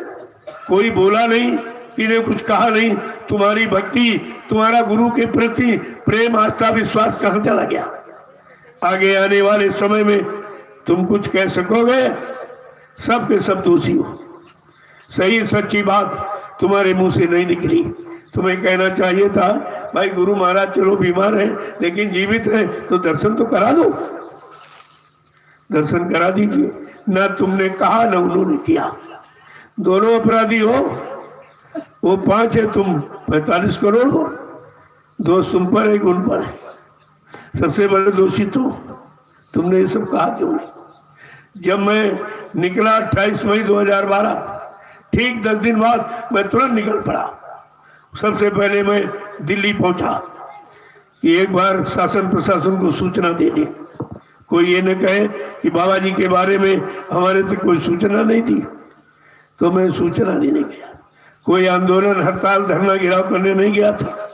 कोई बोला नहीं, किसी कुछ कहा नहीं। तुम्हारी भक्ति, तुम्हारा गुरु के प्रति प्रेम, आस्था, विश्वास कहाँ चला गया? आगे आने वाले समय में तुम कुछ कह सकोगे? सब के सब दोषी हो। सही सच्ची बात तुम्हारे मुंह से नहीं निकली। तुम्हें कहना चाहिए था, भाई गुरु महाराज चलो बीमार है लेकिन जीवित है तो दर्शन तो करा दो, दर्शन करा दीजिए। ना तुमने कहा ना उन्होंने किया। दोनों अपराधी हो। वो 5 है, तुम 45 करोड़ हो। दोष तुम पर है, उन पर है। सबसे बड़े दोषी तुमने ये सब कहा क्यों नहीं? जब मैं निकला 28 मई 2012, ठीक 10 दिन बाद मैं तुरंत निकल पड़ा। सबसे पहले मैं दिल्ली पहुंचा कि एक बार शासन प्रशासन को सूचना दे दी। कोई ये न कहे कि बाबा जी के बारे में हमारे से कोई सूचना नहीं थी। तो मैं सूचना देने गया। कोई आंदोलन, हड़ताल, धरना गिराव करने नहीं गया था।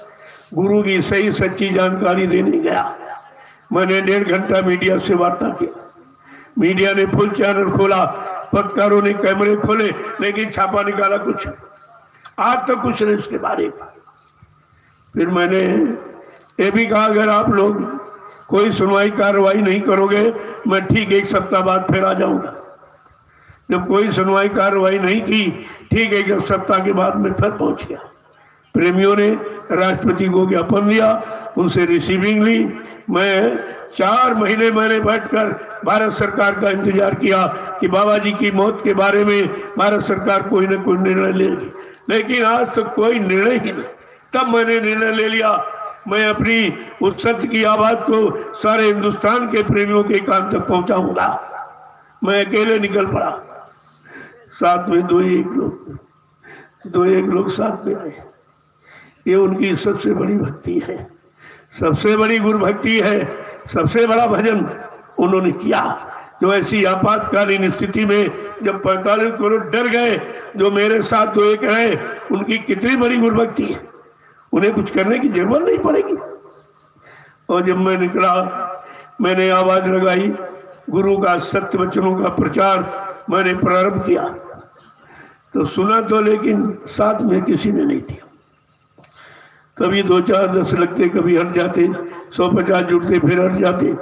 गुरु की सही सच्ची जानकारी देने गया। मैंने 1.5 घंटा मीडिया से वार्ता की। मीडिया ने फुल चैनल खोला, पत्रकारों ने कैमरे खोले, लेकिन छापा निकाला कुछ। आज तक कुछ नहीं उसके बारे में। फिर मैंने ये भी कहा, अगर आप लोग कोई सुनवाई कार्रवाई नहीं करोगे, मैं ठीक 1 सप्ताह बाद फिर आ जाऊंगा। जब कोई सुनवाई कार्रवाई नहीं की, ठीक 1 सप्ताह के बाद मैं फिर पहुंच गया। प्रेमियों ने राष्ट्रपति को ज्ञापन दिया, उनसे रिसीविंग ली। मैं 4 महीने मैंने बैठकर भारत सरकार का इंतजार किया कि बाबा जी की मौत के बारे में भारत सरकार कोई न कोई निर्णय लेगी, लेकिन आज तक तो कोई निर्णय ही नहीं। तब मैंने निर्णय ले लिया, मैं अपनी उस सत्य की आवाज को सारे हिंदुस्तान के प्रेमियों के कान तक पहुंचाऊंगा। मैं अकेले निकल पड़ा। साथ में 2-1 लोग साथ में रहे। ये उनकी सबसे बड़ी भक्ति है, सबसे बड़ी गुरु भक्ति है, सबसे बड़ा भजन उन्होंने किया। जो ऐसी आपातकालीन स्थिति में जब 45 करोड़ डर गए, जो मेरे साथ 2-1 रहे, उनकी कितनी बड़ी गुरु भक्ति है। उन्हें कुछ करने की जरूरत नहीं पड़ेगी। और जब मैं निकला, मैंने आवाज लगाई, गुरु का सत्य वचनों का प्रचार मैंने प्रारंभ किया। तो सुना तो, लेकिन साथ में किसी ने नहीं दिया। कभी 2-4 10 लगते, कभी हट जाते, 150 जुड़ते, फिर हट जाते।